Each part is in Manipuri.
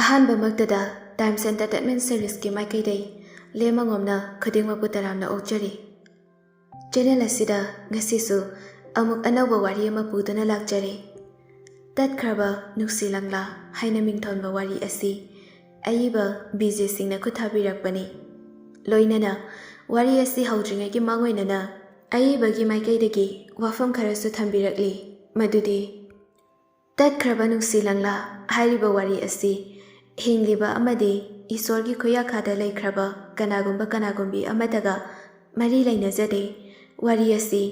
ꯑꯍꯥꯟꯕꯃꯛꯇꯗ ꯇꯥꯏꯝꯁ ꯑꯦꯟꯇꯔꯇꯦꯟꯃꯦꯟꯠ ꯁꯤꯔꯤꯁꯀꯤ ꯃꯥꯏꯀꯩꯗꯩ ꯂꯦꯝꯃꯉꯣꯝꯅ ꯈꯨꯗꯤꯡꯃꯛꯄꯨ ꯇꯔꯥꯝꯅ ꯑꯣꯛꯆꯔꯤ꯫ ꯆꯦꯅꯦꯜ ꯑꯁꯤꯗ ꯉꯁꯤꯁꯨ ꯑꯃꯨꯛ ꯑꯅꯧꯕ ꯋꯥꯔꯤ ꯑꯃ ꯄꯨꯗꯨꯅ ꯂꯥꯛꯆꯔꯤ꯫ ꯇꯠꯈ꯭ꯔꯕ ꯅꯨꯡꯁꯤ ꯂꯪꯂꯥ ꯍꯥꯏꯅ ꯃꯤꯡꯊꯣꯟꯕ ꯋꯥꯔꯤ ꯑꯁꯤ ꯑꯏꯕ ꯕꯤꯖꯦ ꯁꯤꯡꯅ ꯈꯨꯠꯊꯥꯕꯤꯔꯛꯄꯅꯤ꯫ ꯂꯣꯏꯅꯅ ꯋꯥꯔꯤ ꯑꯁꯤ ꯍꯧꯗ꯭ꯔꯤꯉꯩꯒꯤ ꯃꯥꯡꯑꯣꯏꯅꯅ ꯑꯏꯕꯒꯤ ꯃꯥꯏꯀꯩꯗꯒꯤ ꯋꯥꯐꯝ ꯈꯔꯁꯨ ꯊꯝꯕꯤꯔꯛꯂꯤ, ꯃꯗꯨꯗꯤ ꯇꯠꯈ꯭ꯔꯕ ꯅꯨꯡꯁꯤ ꯂꯪꯂꯥ ꯍꯥꯏꯔꯤꯕ ꯋꯥꯔꯤ ꯑꯁꯤ ꯍꯤꯡꯂꯤꯕ ꯑꯃꯗꯤ ꯏꯁꯣꯔꯒꯤ ꯈꯨꯌꯥꯈꯥꯗ ꯂꯩꯈ꯭ꯔꯕ ꯀꯅꯥꯒꯨꯝꯕ ꯀꯅꯥꯒꯨꯝꯕꯤ ꯑꯃꯠꯇꯒ ꯃꯔꯤ ꯂꯩꯅꯖꯗꯦ꯫ ꯋꯥꯔꯤ ꯑꯁꯤ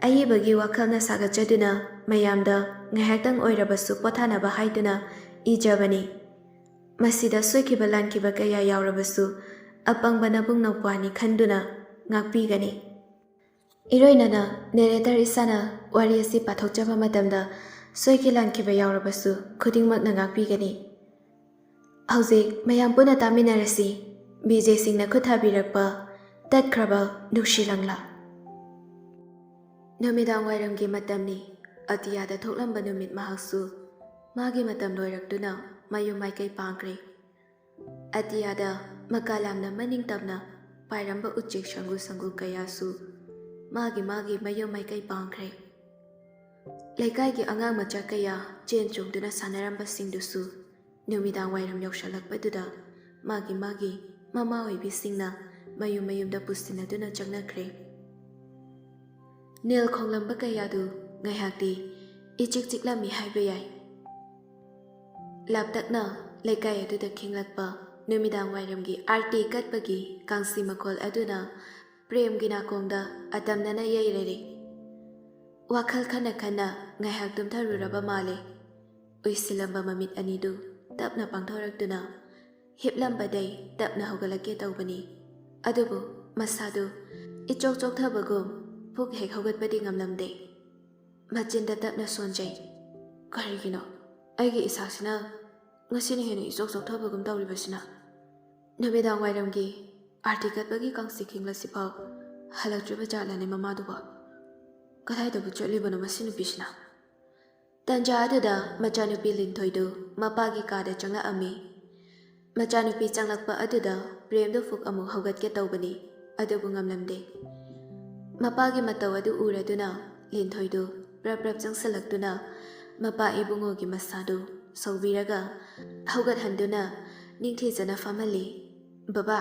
ꯑꯏꯕꯒꯤ ꯋꯥꯈꯜꯅ ꯁꯥꯒꯠꯆꯗꯨꯅ ꯃꯌꯥꯝꯗ ꯉꯥꯏꯍꯥꯛꯇꯪ ꯑꯣꯏꯔꯕꯁꯨ ꯄꯣꯊꯥꯅꯕ ꯍꯥꯏꯗꯨꯅ ꯏꯖꯕꯅꯤ꯫ ꯃꯁꯤꯗ ꯁꯣꯏꯈꯤꯕ ꯂꯥꯟꯈꯤꯕ ꯀꯌꯥ ꯌꯥꯎꯔꯕꯁꯨ ꯑꯄꯪꯕ ꯅꯕꯨꯡ ꯅꯧꯄ꯭ꯋꯥꯅꯤ ꯈꯟꯗꯨꯅ ꯉꯥꯛꯄꯤꯒꯅꯤ꯫ ꯏꯔꯣꯏꯅꯅ ꯅꯦꯔꯦꯇꯔ ꯏꯁꯥꯅ ꯋꯥꯔꯤ ꯑꯁꯤ ꯄꯥꯊꯣꯛꯆꯕ ꯃꯇꯝꯗ ꯁꯣꯏꯈꯤ ꯂꯥꯟꯈꯤꯕ ꯌꯥꯎꯔꯕꯁꯨ ꯈꯨꯗꯤꯡꯃꯛꯅ ꯉꯥꯛꯄꯤꯒꯅꯤ꯫ ꯍꯧꯖꯤꯛ ꯃꯌꯥꯝ ꯄꯨꯟꯅ ꯇꯥꯃꯤꯟꯅꯔꯁꯤ ꯕꯤꯖꯦ ꯁꯤꯡꯅ ꯈꯨꯠꯊꯥꯕꯤꯔꯛꯄ ꯇꯠꯈ꯭ꯔꯕ ꯅꯨꯡꯁꯤ ꯂꯪꯂꯥ꯫ ꯅꯨꯃꯤꯗꯥꯡ ꯋꯥꯏꯔꯝꯒꯤ ꯃꯇꯝꯅꯤ꯫ ꯑꯇꯤꯌꯥꯗ ꯊꯣꯛꯂꯝꯕ ꯅꯨꯃꯤꯠ ꯃꯍꯥꯛꯁꯨ ꯃꯥꯒꯤ ꯃꯇꯝ ꯂꯣꯏꯔꯛꯇꯨꯅ ꯃꯌꯨꯝ ꯃꯥꯏꯀꯩ ꯄꯥꯡꯈ꯭ꯔꯦ꯫ ꯑꯇꯤꯌꯥꯗ ꯃꯀꯥ ꯂꯥꯝꯅ ꯃꯅꯤꯡ ꯇꯝꯅ ꯄꯥꯏꯔꯝꯕ ꯎꯆꯦꯛ ꯁꯪꯒꯨ ꯁꯪꯒꯨ ꯀꯌꯥꯁꯨ ꯃꯥꯒꯤ ꯃꯌꯨꯝ ꯃꯥꯏꯀꯩ ꯄꯥꯡꯈ꯭ꯔꯦ꯫ ꯂꯩꯀꯥꯏꯒꯤ ꯑꯉꯥꯡ ꯃꯆꯥ ꯀꯌꯥ ꯆꯦꯟ ꯆꯣꯡꯗꯨꯅ ꯁꯥꯟꯅꯔꯝꯕꯁꯤꯡꯗꯨꯁꯨ ꯅꯨꯃꯤꯗꯥꯡ ꯋꯥꯏꯔꯝ ꯌꯧꯁꯜꯂꯛꯄꯗꯨꯗ ꯃꯥꯒꯤ ꯃꯃꯥ ꯑꯣꯏꯕꯤꯁꯤꯡꯅ ꯃꯌꯨꯝ ꯃꯌꯨꯝꯗ ꯄꯨꯁꯤꯟꯅꯗꯨꯅ ꯆꯪꯅꯈ꯭ꯔꯦ꯫ ꯅꯤꯜ ꯈꯣꯡꯂꯝꯕ ꯀꯌꯥꯗꯨ ꯉꯥꯏꯍꯥꯛꯇꯤ ꯏꯆꯤꯛ ꯆꯤꯛꯂꯝꯃꯤ ꯍꯥꯏꯕ ꯌꯥꯏ꯫ ꯂꯥꯞꯇꯛꯅ ꯂꯩꯀꯥꯏ ꯑꯗꯨꯗ ꯈꯤꯡꯂꯛꯄ ꯅꯨꯃꯤꯗꯥꯡ ꯋꯥꯏꯔꯝꯒꯤ ꯑꯥꯔꯇꯤ ꯀꯠꯄꯒꯤ ꯀꯥꯡꯁꯤ ꯃꯈꯣꯜ ꯑꯗꯨꯅ ꯄ꯭ꯔꯦꯝꯒꯤ ꯅꯥꯀꯣꯡꯗ ꯑꯇꯝꯅꯅ ꯌꯩꯔꯔꯤ꯫ ꯋꯥꯈꯜ ꯈꯟꯅ ꯈꯟꯅ ꯉꯥꯏꯍꯥꯛ ꯇꯨꯝꯊꯔꯨꯔꯕ ꯃꯥꯜꯂꯦ꯫ ꯎꯏꯁꯤꯜꯂꯝꯕ ꯃꯃꯤꯠ ꯑꯅꯤꯗꯨ ꯇꯞꯅ ꯄꯥꯡꯊꯣꯔꯛꯇꯨꯅ ꯍꯤꯞꯂꯝꯕꯗꯩ ꯇꯞꯅ ꯍꯧꯒꯠꯂꯛꯀꯦ ꯇꯧꯕꯅꯤ꯫ ꯑꯗꯨꯕꯨ ꯃꯁꯥꯗꯨ ꯏꯆꯣꯛ ꯆꯣꯛꯊꯕꯒꯨꯝ ꯄꯨꯛ ꯍꯦꯛ ꯍꯧꯒꯠꯄꯗꯤ ꯉꯝꯂꯝꯗꯦ꯫ ꯃꯆꯤꯟꯗ ꯇꯞꯅ ꯁꯣꯟꯖꯩ꯫ ꯀꯔꯤꯒꯤꯅꯣ ꯑꯩꯒꯤ ꯏꯁꯥꯁꯤꯅ ꯉꯁꯤꯅ ꯍꯦꯟꯅ ꯏꯆꯣꯛ ꯆꯣꯛꯊꯕꯒꯨꯝ ꯇꯧꯔꯤꯕꯁꯤꯅ? ꯅꯨꯃꯤꯗꯥꯡ ꯋꯥꯏꯔꯝꯒꯤ ꯑꯥꯔꯇꯤ ꯀꯠꯄꯒꯤ ꯀꯥꯡꯁꯤ ꯈꯤꯡꯂꯁꯤꯐꯥꯎ ꯍꯜꯂꯛꯇ꯭ꯔꯤꯕ ꯖꯥꯠꯂꯅꯦ ꯃꯃꯥꯗꯨꯕꯨ? ꯀꯗꯥꯏꯗꯕꯨ ꯆꯠꯂꯤꯕꯅꯣ ꯃꯁꯤ ꯅꯨꯄꯤꯁꯤꯅ? ꯇꯟꯖꯥ ꯑꯗꯨꯗ ꯃꯆꯥꯅꯨꯄꯤ ꯂꯤꯟꯊꯣꯏꯗꯨ ꯃꯄꯥꯒꯤ ꯀꯥꯗ ꯆꯪꯂꯛꯑꯝꯃꯤ꯫ ꯃꯆꯥꯅꯨꯄꯤ ꯆꯪꯂꯛꯄ ꯑꯗꯨꯗ ꯄ꯭ꯔꯦꯝꯗꯨ ꯐꯨꯛ ꯑꯃꯨꯛ ꯍꯧꯒꯠꯀꯦ ꯇꯧꯕꯅꯤ, ꯑꯗꯨꯕꯨ ꯉꯝꯂꯝꯗꯦ꯫ ꯃꯄꯥꯒꯤ ꯃꯇꯧ ꯑꯗꯨ ꯎꯔꯗꯨꯅ ꯂꯤꯟꯊꯣꯏꯗꯨ ꯄ꯭ꯔꯞ ꯄ꯭ꯔꯞ ꯆꯪꯁꯤꯜꯂꯛꯇꯨꯅ ꯃꯄꯥ ꯏꯕꯨꯡꯉꯣꯒꯤ ꯃꯁꯥꯗꯨ ꯁꯧꯕꯤꯔꯒ ꯍꯧꯒꯠꯍꯟꯗꯨꯅ ꯅꯤꯡꯊꯤꯖꯅ ꯐꯝꯍꯜꯂꯤ꯫ ꯕꯕꯥ,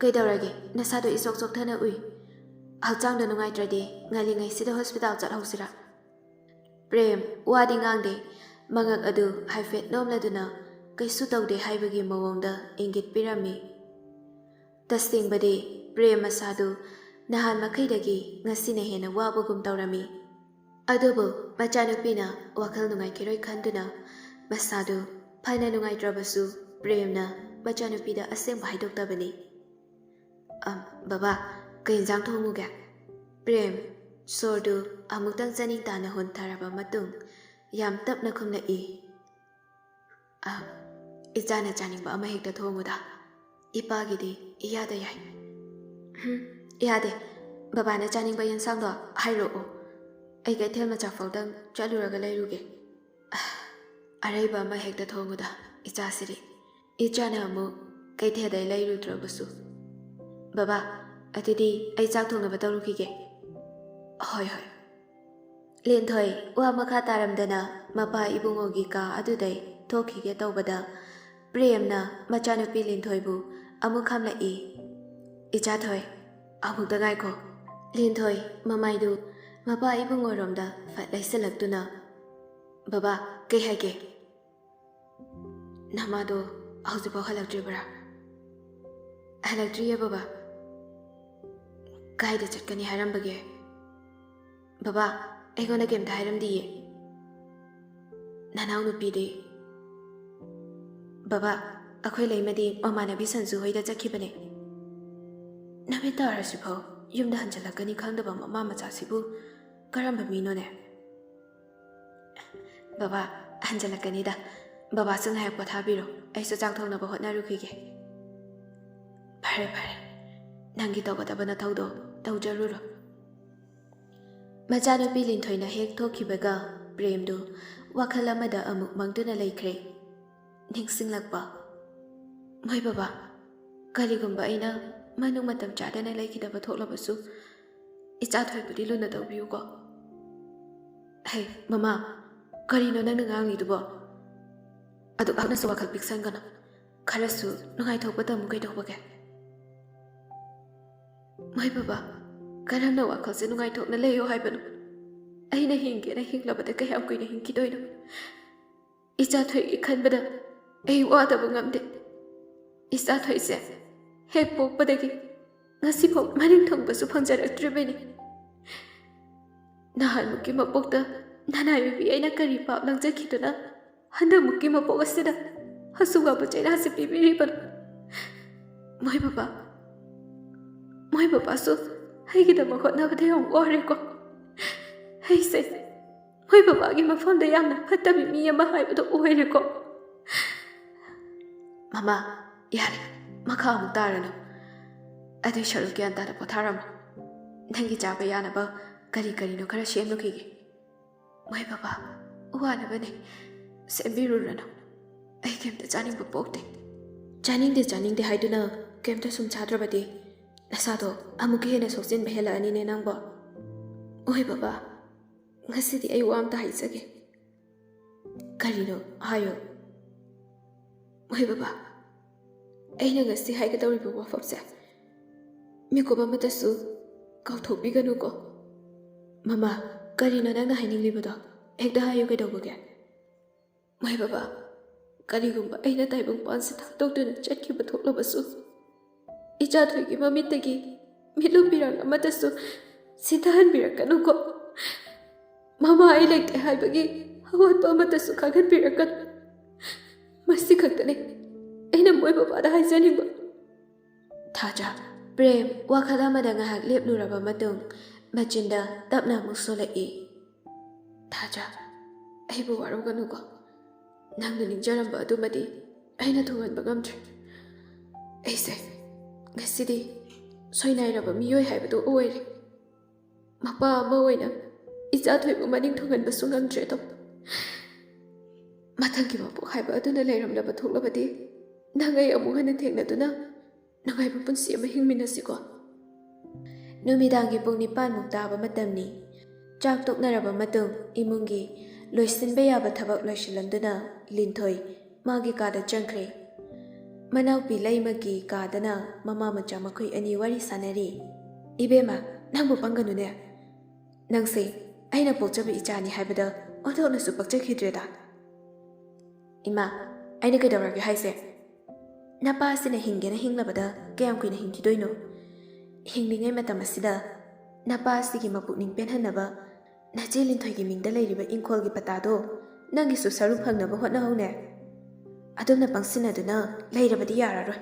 ꯀꯩꯗꯧꯔꯒꯦ? ꯅꯁꯥꯗꯣ ꯏꯆꯣꯛ ꯆꯣꯛꯊꯅ ꯎꯏ꯫ ꯍꯛꯆꯥꯡꯗ ꯅꯨꯡꯉꯥꯏꯇ꯭ꯔꯗꯤ ꯉꯜꯂꯤꯉꯩꯁꯤꯗ ꯍꯣꯁꯄꯤꯇꯥꯜ ꯆꯠꯍꯧꯁꯤꯔꯥ? ꯄ꯭ꯔꯦꯝ ꯋꯥꯗꯤ ꯉꯥꯡꯗꯦ꯫ ꯃꯉꯛ ꯑꯗꯨ ꯍꯥꯏꯐꯦꯠ ꯅꯣꯝꯂꯗꯨꯅ ꯀꯩꯁꯨ ꯇꯧꯗꯦ ꯍꯥꯏꯕꯒꯤ ꯃꯑꯣꯡꯗ ꯏꯪꯒꯤꯠ ꯄꯤꯔꯝꯃꯤ꯫ ꯇꯁꯦꯡꯕꯗꯤ ꯄ꯭ꯔꯦꯝ ꯃꯁꯥꯗꯨ ꯅꯍꯥꯟ ꯃꯈꯩꯗꯒꯤ ꯉꯁꯤꯅ ꯍꯦꯟꯅ ꯋꯥꯕꯒꯨꯝ ꯇꯧꯔꯝꯃꯤ꯫ ꯑꯗꯨꯕꯨ ꯃꯆꯥꯅꯨꯄꯤꯅ ꯋꯥꯈꯜ ꯅꯨꯡꯉꯥꯏꯈꯤꯔꯣꯏ ꯈꯟꯗꯨꯅ ꯃꯁꯥꯗꯨ ꯐꯅ ꯅꯨꯡꯉꯥꯏꯇ꯭ꯔꯕꯁꯨ ꯄ꯭ꯔꯦꯝꯅ ꯃꯆꯥꯅꯨꯄꯤꯗ ꯑꯁꯦꯡꯕ ꯍꯥꯏꯗꯣꯛꯇꯕꯅꯤ꯫ ꯕꯕꯥ, ꯀꯩ ꯏꯟꯖꯥꯡ ꯊꯣꯡꯉꯨꯒꯦ? ꯄ꯭ꯔꯦꯝ ꯁꯣꯔꯗꯨ ꯑꯃꯨꯛꯇꯪ ꯆꯅꯤꯡ ꯇꯥꯅ ꯍꯣꯟꯊꯔꯕ ꯃꯇꯨꯡ ꯌꯥꯝ ꯇꯞꯅ ꯈꯨꯝꯂꯛꯏ꯫ ꯏꯆꯥꯅ ꯆꯥꯅꯤꯡꯕ ꯑꯃ ꯍꯦꯛꯇ ꯊꯣꯡꯉꯨꯗ, ꯏꯄꯥꯒꯤꯗꯤ ꯏꯌꯥꯗ ꯌꯥꯏ꯫ ꯌꯥꯗꯦ, ꯕꯕꯥꯅ ꯆꯥꯅꯤꯡꯕ ꯌꯦꯟꯁꯥꯡꯗꯣ ꯍꯥꯏꯔꯛꯑꯣ, ꯑꯩ ꯀꯩꯊꯦꯜ ꯃꯆꯥꯐꯥꯎꯗꯪ ꯆꯠꯂꯨꯔꯒ ꯂꯩꯔꯨꯒꯦ꯫ ꯑꯔꯩꯕ ꯑꯃ ꯍꯦꯛꯇ ꯊꯣꯡꯉꯨꯗ ꯏꯆꯥꯁꯤꯗꯤ, ꯏꯆꯥꯅ ꯑꯃꯨꯛ ꯀꯩꯊꯦꯜꯗꯩ ꯂꯩꯔꯨꯗ꯭ꯔꯕꯁꯨ꯫ ꯕꯕꯥ, ꯑꯗꯨꯗꯤ ꯑꯩ ꯆꯥꯛ ꯊꯣꯡꯅꯕ ꯇꯧꯔꯨꯈꯤꯒꯦ꯫ ꯍꯣꯏ ꯍꯣꯏ꯫ ꯂꯤꯟꯊꯣꯏ ꯋꯥ ꯃꯈꯥ ꯇꯥꯔꯝꯗꯅ ꯃꯄꯥ ꯏꯕꯨꯡꯉꯣꯒꯤ ꯀꯥ ꯑꯗꯨꯗꯩ ꯊꯣꯛꯈꯤꯒꯦ ꯇꯧꯕꯗ ꯄ꯭ꯔꯦꯝꯅ ꯃꯆꯥꯅꯨꯄꯤ ꯂꯤꯟꯊꯣꯏꯕꯨ ꯑꯃꯨꯛ ꯈꯝꯂꯛꯏ꯫ ꯏꯆꯥꯊꯣꯏ, ꯑꯃꯨꯛꯇ ꯉꯥꯏꯈꯣ꯫ ꯂꯤꯟꯊꯣꯏ ꯃꯃꯥꯏꯗꯨ ꯃꯄꯥ ꯏꯕꯨꯡꯉꯣꯔꯣꯝꯗ ꯐꯠ ꯂꯩꯁꯤꯜꯂꯛꯇꯨꯅ, ꯕꯕꯥ, ꯀꯩ ꯍꯥꯏꯒꯦ? ꯅꯃꯥꯗꯣ ꯍꯧꯖꯤꯛꯐꯥꯎ ꯍꯜꯂꯛꯇ꯭ꯔꯤꯕ꯭ꯔꯥ? ꯍꯜꯂꯛꯇ꯭ꯔꯤꯌꯦ ꯕꯕꯥ꯫ ꯀꯥꯏꯗ ꯆꯠꯀꯅꯤ ꯍꯥꯏꯔꯝꯕꯒꯦ? ꯕꯕꯥ, ꯑꯩꯉꯣꯟꯗ ꯀꯩꯝꯇ ꯍꯥꯏꯔꯝꯗꯤꯌꯦ꯫ ꯅꯅꯥꯎ ꯅꯨꯄꯤꯗꯤ? ꯕꯕꯥ, ꯑꯩꯈꯣꯏ ꯂꯩꯃꯗꯤ ꯃꯃꯥꯟꯅꯕꯤ ꯁꯟꯖꯨ ꯍꯣꯏꯗ ꯆꯠꯈꯤꯕꯅꯦ꯫ ꯅꯨꯃꯤꯠ ꯇꯥꯔꯁꯤꯐꯥꯎ ꯌꯨꯝꯗ ꯍꯟꯖꯤꯜꯂꯛꯀꯅꯤ ꯈꯪꯗꯕ ꯃꯃꯥ ꯃꯆꯥꯁꯤꯕꯨ ꯀꯔꯝꯕ ꯃꯤꯅꯣꯅꯦ? ꯕꯕꯥ, ꯍꯟꯖꯤꯜꯂꯛꯀꯅꯤꯗ꯫ ꯕꯕꯥꯁꯨ ꯉꯥꯏꯍꯥꯛ ꯄꯣꯊꯥꯕꯤꯔꯣ, ꯑꯩꯁꯨ ꯆꯥꯛ ꯊꯣꯡꯅꯕ ꯍꯣꯠꯅꯔꯨꯈꯤꯒꯦ꯫ ꯐꯔꯦ ꯐꯔꯦ, ꯅꯪꯒꯤ ꯇꯧꯒꯗꯕ ꯅꯊꯧꯗꯣ ꯇꯧꯖꯔꯨꯔꯣ꯫ ꯃꯆꯥꯅꯨꯄꯤ ꯂꯤꯟꯊꯣꯏꯅ ꯍꯦꯛ ꯊꯣꯛꯈꯤꯕꯒ ꯄ꯭ꯔꯦꯝꯗꯨ ꯋꯥꯈꯜ ꯑꯃꯗ ꯑꯃꯨꯛ ꯃꯪꯗꯨꯅ ꯂꯩꯈ꯭ꯔꯦ꯫ ꯅꯤꯡꯁꯤꯡꯂꯛꯄ ꯃꯣꯏ ꯕꯕꯥ, ꯀꯔꯤꯒꯨꯝꯕ ꯑꯩꯅ ꯃꯅꯨꯡ ꯃꯇꯝ ꯆꯥꯗꯅ ꯂꯩꯈꯤꯗꯕ ꯊꯣꯛꯂꯕꯁꯨ ꯏꯆꯥ ꯊꯣꯏꯕꯨꯗꯤ ꯂꯨꯅ ꯇꯧꯕꯤꯌꯨꯀꯣ. ꯍꯦ ꯃꯃꯥ, ꯀꯔꯤꯅꯣ ꯅꯪꯅ ꯉꯥꯡꯂꯤꯗꯨꯕꯣ? ꯑꯗꯨꯛ ꯌꯥꯝꯅꯁꯨ ꯋꯥꯈꯜ ꯄꯤꯛꯁꯟꯒꯅꯨ. ꯈꯔꯁꯨ ꯅꯨꯡꯉꯥꯏꯊꯣꯛꯄ ꯇꯝꯃꯨ ꯀꯩꯗꯧꯕꯒꯦ? ꯃꯣꯏ ꯕꯕꯥ, ꯀꯔꯝꯅ ꯋꯥꯈꯜꯁꯦ ꯅꯨꯡꯉꯥꯏꯊꯣꯛꯅ ꯂꯩꯌꯣ ꯍꯥꯏꯕꯅꯣ? ꯑꯩꯅ ꯍꯤꯡꯒꯦꯅ ꯍꯤꯡꯂꯕꯗ ꯀꯌꯥꯝ ꯀꯨꯏꯅ ꯍꯤꯡꯈꯤꯗꯣꯏꯅꯣ? ꯏꯆꯥ ꯊꯣꯏꯒꯤ ꯈꯟꯕꯗ ꯑꯩ ꯋꯥꯗꯕ ꯉꯝꯗꯦ. ꯏꯆꯥ ꯊꯣꯏꯁꯦ ꯍꯦꯛ ꯄꯣꯛꯄꯗꯒꯤ ꯉꯁꯤꯐꯥꯎ ꯃꯅꯤꯡ ꯊꯨꯡꯕꯁꯨ ꯐꯪꯖꯔꯛꯇ꯭ꯔꯤꯕꯅꯤ. ꯅꯍꯥꯟꯃꯨꯛꯀꯤ ꯃꯄꯣꯛꯇ ꯅꯅꯥꯏꯕꯤ ꯑꯩꯅ ꯀꯔꯤ ꯄꯥꯞ ꯂꯪꯖꯈꯤꯗꯨꯅ ꯍꯟꯗꯛꯃꯨꯛꯀꯤ ꯃꯄꯣꯛ ꯑꯁꯤꯗ ꯑꯁꯨꯛꯋꯥꯕ ꯆꯩꯔꯥꯛꯁꯦ ꯄꯤꯕꯤꯔꯤꯕꯅꯣ? ꯃꯣꯏ ꯕꯕꯥꯁꯨ ꯑꯩꯒꯤꯗꯃꯛ ꯍꯣꯠꯅꯕꯗ ꯌꯥꯝ ꯋꯥꯔꯦꯀꯣ. ꯑꯩꯁꯦ ꯃꯣꯏ ꯕꯕꯥꯒꯤ ꯃꯐꯝꯗ ꯌꯥꯝꯅ ꯐꯠꯇꯕ ꯃꯤ ꯑꯃ ꯍꯥꯏꯕꯗꯣ ꯑꯣꯏꯔꯦꯀꯣ. ꯃꯃꯥ, ꯌꯥꯔꯦ, ꯃꯈꯥ ꯑꯃꯨꯛ ꯇꯥꯔꯅꯨ. ꯑꯗꯨꯏ ꯁꯔꯨꯛ ꯒ꯭ꯌꯥꯟ ꯇꯥꯅ ꯄꯣꯊꯥꯔꯝꯃꯣ. ꯅꯪꯒꯤ ꯆꯥꯕ ꯌꯥꯅꯕ ꯀꯔꯤ ꯀꯔꯤꯅꯣ ꯈꯔ ꯁꯦꯝꯂꯨꯈꯤꯒꯦ. ꯃꯣꯏ ꯕꯕꯥ, ꯋꯥꯅꯕꯅꯦ, ꯁꯦꯝꯕꯤꯔꯨꯔꯅꯨ. ꯑꯩ ꯀꯩꯝꯇ ꯆꯥꯅꯤꯡꯕ ꯄꯣꯛꯇꯦ. ꯆꯥꯅꯤꯡꯗꯦ ꯍꯥꯏꯗꯨꯅ ꯀꯩꯝꯇ ꯁꯨꯝ ꯆꯥꯗ꯭ꯔꯕꯗꯤ ꯅꯁꯥꯗꯣ ꯑꯃꯨꯛꯀ ꯍꯦꯟꯅ ꯁꯣꯛꯆꯤꯟꯕ ꯍꯦꯜꯂꯛꯑꯅꯤꯅꯦ ꯅꯪꯕꯣ. ꯃꯣꯏ ꯕꯕꯥ, ꯉꯁꯤꯗꯤ ꯑꯩ ꯋꯥ ꯑꯝꯇ ꯍꯥꯏꯖꯒꯦ. ꯀꯔꯤꯅꯣ ꯍꯥꯏꯌꯣ. ꯃꯣꯏ ꯕꯕꯥ, ꯑꯩꯅ ꯉꯁꯤ ꯍꯥꯏꯒꯗꯧꯔꯤꯕ ꯋꯥꯐꯝꯁꯦ ꯃꯤꯀꯨꯞ ꯑꯃꯇꯁꯨ ꯀꯥꯎꯊꯣꯛꯄꯤꯒꯅꯨꯀꯣ. ꯃꯃꯥ, ꯀꯔꯤꯅꯣ ꯅꯪꯅ ꯍꯥꯏꯅꯤꯡꯂꯤꯕꯗꯣ? ꯍꯦꯛꯇ ꯍꯥꯏꯌꯨ ꯀꯩꯗꯧꯕꯒꯦ? ꯃꯣꯏ ꯕꯕꯥ, ꯀꯔꯤꯒꯨꯝꯕ ꯑꯩꯅ ꯇꯥꯏꯕꯪꯄꯥꯟꯁꯦ ꯊꯥꯗꯣꯛꯇꯨꯅ ꯆꯠꯈꯤꯕ ꯊꯣꯛꯂꯕꯁꯨ ꯏꯆꯥ ꯊꯣꯏꯒꯤ ꯃꯃꯤꯠꯇꯒꯤ ꯃꯤꯠꯂꯨꯝꯕꯤꯔꯥꯡ ꯑꯃꯇꯁꯨ ꯁꯤꯊꯍꯟꯕꯤꯔꯛꯀꯅꯨꯀꯣ. ꯃꯃꯥ ꯑꯩ ꯂꯩꯇꯦ ꯍꯥꯏꯕꯒꯤ ꯑꯋꯥꯠꯄ ꯑꯃꯇꯁꯨ ꯈꯪꯍꯟꯕꯤꯔꯛꯀꯅꯨ. ꯃꯁꯤ ꯈꯛꯇꯅꯤ ꯑꯩꯅ ꯃꯣꯏ ꯕꯕꯥꯗ ꯍꯥꯏꯖꯅꯤꯡꯕ. ꯊꯥꯖ, ꯄ꯭ꯔꯦꯝ ꯋꯥꯈꯜ ꯑꯃꯗ ꯉꯥꯏꯍꯥꯛ ꯂꯦꯞꯂꯨꯔꯕ ꯃꯇꯨꯡ ꯃꯆꯤꯟꯗ ꯇꯞꯅ ꯑꯃꯨꯛ ꯁꯣꯜꯂꯛꯏ. ꯊꯥꯖ, ꯑꯩꯕꯨ ꯋꯥꯔꯧꯒꯅꯨꯀꯣ. ꯅꯪꯅ ꯅꯤꯡꯖꯔꯝꯕ ꯑꯗꯨꯃꯗꯤ ꯑꯩꯅ ꯊꯨꯡꯍꯟꯕ ꯉꯝꯗ꯭ꯔꯦ. ꯑꯩꯁꯦ ꯉꯁꯤꯗꯤ ꯁꯣꯏꯅꯥꯏꯔꯕ ꯃꯤꯑꯣꯏ ꯍꯥꯏꯕꯗꯨ ꯑꯣꯏꯔꯦ. ꯃꯄꯥ ꯑꯃ ꯑꯣꯏꯅ ꯏꯆꯥ ꯊꯣꯏꯕꯨ ꯃꯅꯤꯡ ꯊꯨꯡꯍꯟꯕꯁꯨ ꯉꯝꯗ꯭ꯔꯦꯗꯣ. ꯃꯊꯪꯒꯤ ꯃꯄꯣꯛ ꯍꯥꯏꯕ ꯑꯗꯨꯅ ꯂꯩꯔꯝꯂꯕ ꯊꯣꯛꯂꯕꯗꯤ ꯅꯪ ꯑꯩ ꯑꯃꯨꯛ ꯍꯟꯅ ꯊꯦꯡꯅꯗꯨꯅ ꯅꯨꯡꯉꯥꯏꯕ ꯄꯨꯟꯁꯤ ꯑꯃ ꯍꯤꯡꯃꯤꯟꯅꯁꯤꯀꯣ. ꯅꯨꯃꯤꯗꯥꯡꯒꯤ ꯄꯨꯡ 9ꯃꯨꯛ ꯇꯥꯕ ꯃꯇꯝꯅꯤ. ꯆꯥꯛ ꯇꯣꯛꯅꯔꯕ ꯃꯇꯨꯡ ꯏꯃꯨꯡꯒꯤ ꯂꯣꯏꯁꯤꯟꯕ ꯌꯥꯕ ꯊꯕꯛ ꯂꯣꯏꯁꯤꯜꯂꯝꯗꯨꯅ ꯂꯤꯟꯊꯣꯏ ꯃꯥꯒꯤ ꯀꯥꯗ ꯆꯪꯈ꯭ꯔꯦ. ꯃꯅꯥꯎꯄꯤ ꯂꯩꯃꯒꯤ ꯀꯥꯗꯅ ꯃꯃꯥ ꯃꯆꯥ ꯃꯈꯣꯏ ꯑꯅꯤ ꯋꯥꯔꯤ ꯁꯥꯟꯅꯔꯤ. ꯏꯕꯦꯝꯃ, ꯅꯪꯕꯨ ꯄꯪꯒꯅꯨꯅꯦ. ꯅꯪꯁꯦ ꯑꯩꯅ ꯄꯣꯛꯆꯕ ꯏꯆꯥꯅꯤ ꯍꯥꯏꯕꯗ ꯑꯣꯟꯊꯣꯛꯅꯁꯨ ꯄꯛꯆꯈꯤꯗ꯭ꯔꯦꯗ. ꯏꯃꯥ, ꯑꯩꯅ ꯀꯩꯗꯧꯔꯒꯦ ꯍꯥꯏꯁꯦ? ꯅꯄꯥ ꯑꯁꯤꯅ ꯍꯤꯡꯒꯦꯅ ꯍꯤꯡꯂꯕꯗ ꯀꯌꯥꯝ ꯀꯨꯏꯅ ꯍꯤꯡꯈꯤꯗꯣꯏꯅꯣ? ꯍꯤꯡꯂꯤꯉꯩ ꯃꯇꯝ ꯑꯁꯤꯗ ꯅꯄꯥ ꯑꯁꯤꯒꯤ ꯃꯄꯨꯛꯅꯤꯡ ꯄꯦꯟꯍꯟꯅꯕ ꯅꯆꯦ ꯂꯤꯟꯊꯣꯏꯒꯤ ꯃꯤꯡꯗ ꯂꯩꯔꯤꯕ ꯏꯪꯈꯣꯜꯒꯤ ꯄꯇꯥꯗꯣ ꯅꯪꯒꯤꯁꯨ ꯁꯔꯨꯛ ꯐꯪꯅꯕ ꯍꯣꯠꯅꯍꯧꯅꯦ. ꯑꯗꯨꯝꯅ ꯄꯪꯁꯤꯟꯅꯗꯨꯅ ꯂꯩꯔꯕꯗꯤ ꯌꯥꯔꯔꯣꯏ.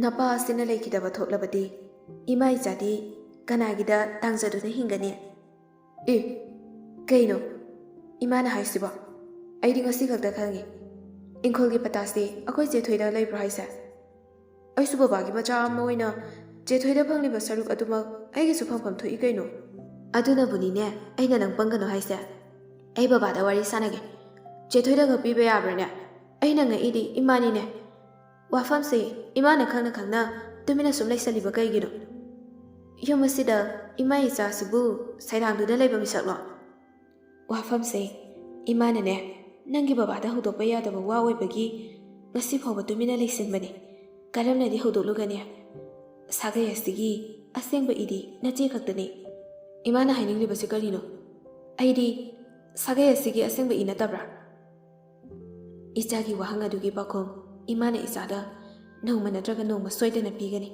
ꯅꯄꯥ ꯑꯁꯤꯅ ꯂꯩꯈꯤꯗꯕ ꯊꯣꯛꯂꯕꯗꯤ ꯏꯃꯥ ꯏꯆꯥꯗꯤ ꯀꯅꯥꯒꯤꯗ ꯇꯥꯡꯖꯗꯨꯅ ꯍꯤꯡꯒꯅꯤ? ꯀꯩꯅꯣ ꯏꯃꯥꯅ ꯍꯥꯏꯁꯤꯕꯣ? ꯑꯩꯗꯤ ꯉꯁꯤ ꯈꯛꯇ ꯈꯪꯉꯤ. ꯏꯪꯈꯣꯜꯒꯤ ꯄꯇꯥꯁꯤ ꯑꯩꯈꯣꯏ ꯆꯦꯊꯣꯏꯗ ꯂꯩꯕ꯭ꯔꯣ ꯍꯥꯏꯁꯦ? ꯑꯩꯁꯨ ꯕꯕꯥꯒꯤ ꯃꯆꯥ ꯑꯃ ꯑꯣꯏꯅ ꯆꯦꯊꯣꯏꯗ ꯐꯪꯂꯤꯕ ꯁꯔꯨꯛ ꯑꯗꯨꯃꯛ ꯑꯩꯒꯤꯁꯨ ꯐꯪꯐꯝ ꯊꯣꯛꯏ ꯀꯩꯅꯣ. ꯑꯗꯨꯅꯕꯨꯅꯤꯅꯦ ꯑꯩꯅ ꯅꯪ ꯄꯪꯒꯅꯨ ꯍꯥꯏꯁꯦ. ꯑꯩ ꯕꯕꯥꯗ ꯋꯥꯔꯤ ꯁꯥꯟꯅꯒꯦ. ꯆꯦꯊꯣꯏꯗ ꯉꯛꯄꯤꯕ ꯌꯥꯕ꯭ꯔꯅꯦ? ꯑꯩꯅ ꯉꯛꯏꯗꯤ ꯏꯃꯥꯅꯤꯅꯦ. ꯋꯥꯐꯝꯁꯦ ꯏꯃꯥꯅ ꯈꯪꯅ ꯈꯪꯅ ꯇꯨꯃꯤꯟꯅ ꯁꯨꯝ ꯂꯩꯁꯜꯂꯤꯕ ꯀꯩꯒꯤꯅꯣ? ꯌꯨꯝ ꯑꯁꯤꯗ ꯏꯃꯥ ꯏꯆꯥꯁꯤꯕꯨ ꯁꯩꯗꯥꯡꯗꯨꯅ ꯂꯩꯕ ꯃꯤꯁꯛꯂꯣ? ꯋꯥꯐꯝꯁꯦ ꯏꯃꯥꯅꯅꯦ ꯅꯪꯒꯤ ꯕꯕꯥꯗ ꯍꯧꯗꯣꯛꯄ ꯌꯥꯗꯕ ꯋꯥ ꯑꯣꯏꯕꯒꯤ ꯉꯁꯤ ꯐꯥꯎꯕ ꯇꯨꯃꯤꯟꯅ ꯂꯩꯁꯤꯟꯕꯅꯤ. ꯀꯔꯝꯅꯗꯤ ꯍꯧꯗꯣꯛꯂꯨꯒꯅꯤ? ꯁꯥꯒꯩ ꯑꯁꯤꯒꯤ ꯑꯁꯦꯡꯕ ꯏꯗꯤ ꯅꯆꯦ ꯈꯛꯇꯅꯤ. ꯏꯃꯥꯅ ꯍꯥꯏꯅꯤꯡꯂꯤꯕꯁꯤ ꯀꯔꯤꯅꯣ? ꯑꯩꯗꯤ ꯁꯥꯒꯩ ꯑꯁꯤꯒꯤ ꯑꯁꯦꯡꯕ ꯏ ꯅꯠꯇꯕ꯭ꯔꯥ? ꯏꯆꯥꯒꯤ ꯋꯥꯍꯪ ꯑꯗꯨꯒꯤ ꯄꯥꯎꯈꯨꯝ ꯏꯃꯥꯅ ꯏꯆꯥꯗ ꯅꯣꯡꯃ ꯅꯠꯇ꯭ꯔꯒ ꯅꯣꯡꯃ ꯁꯣꯏꯗꯅ ꯄꯤꯒꯅꯤ.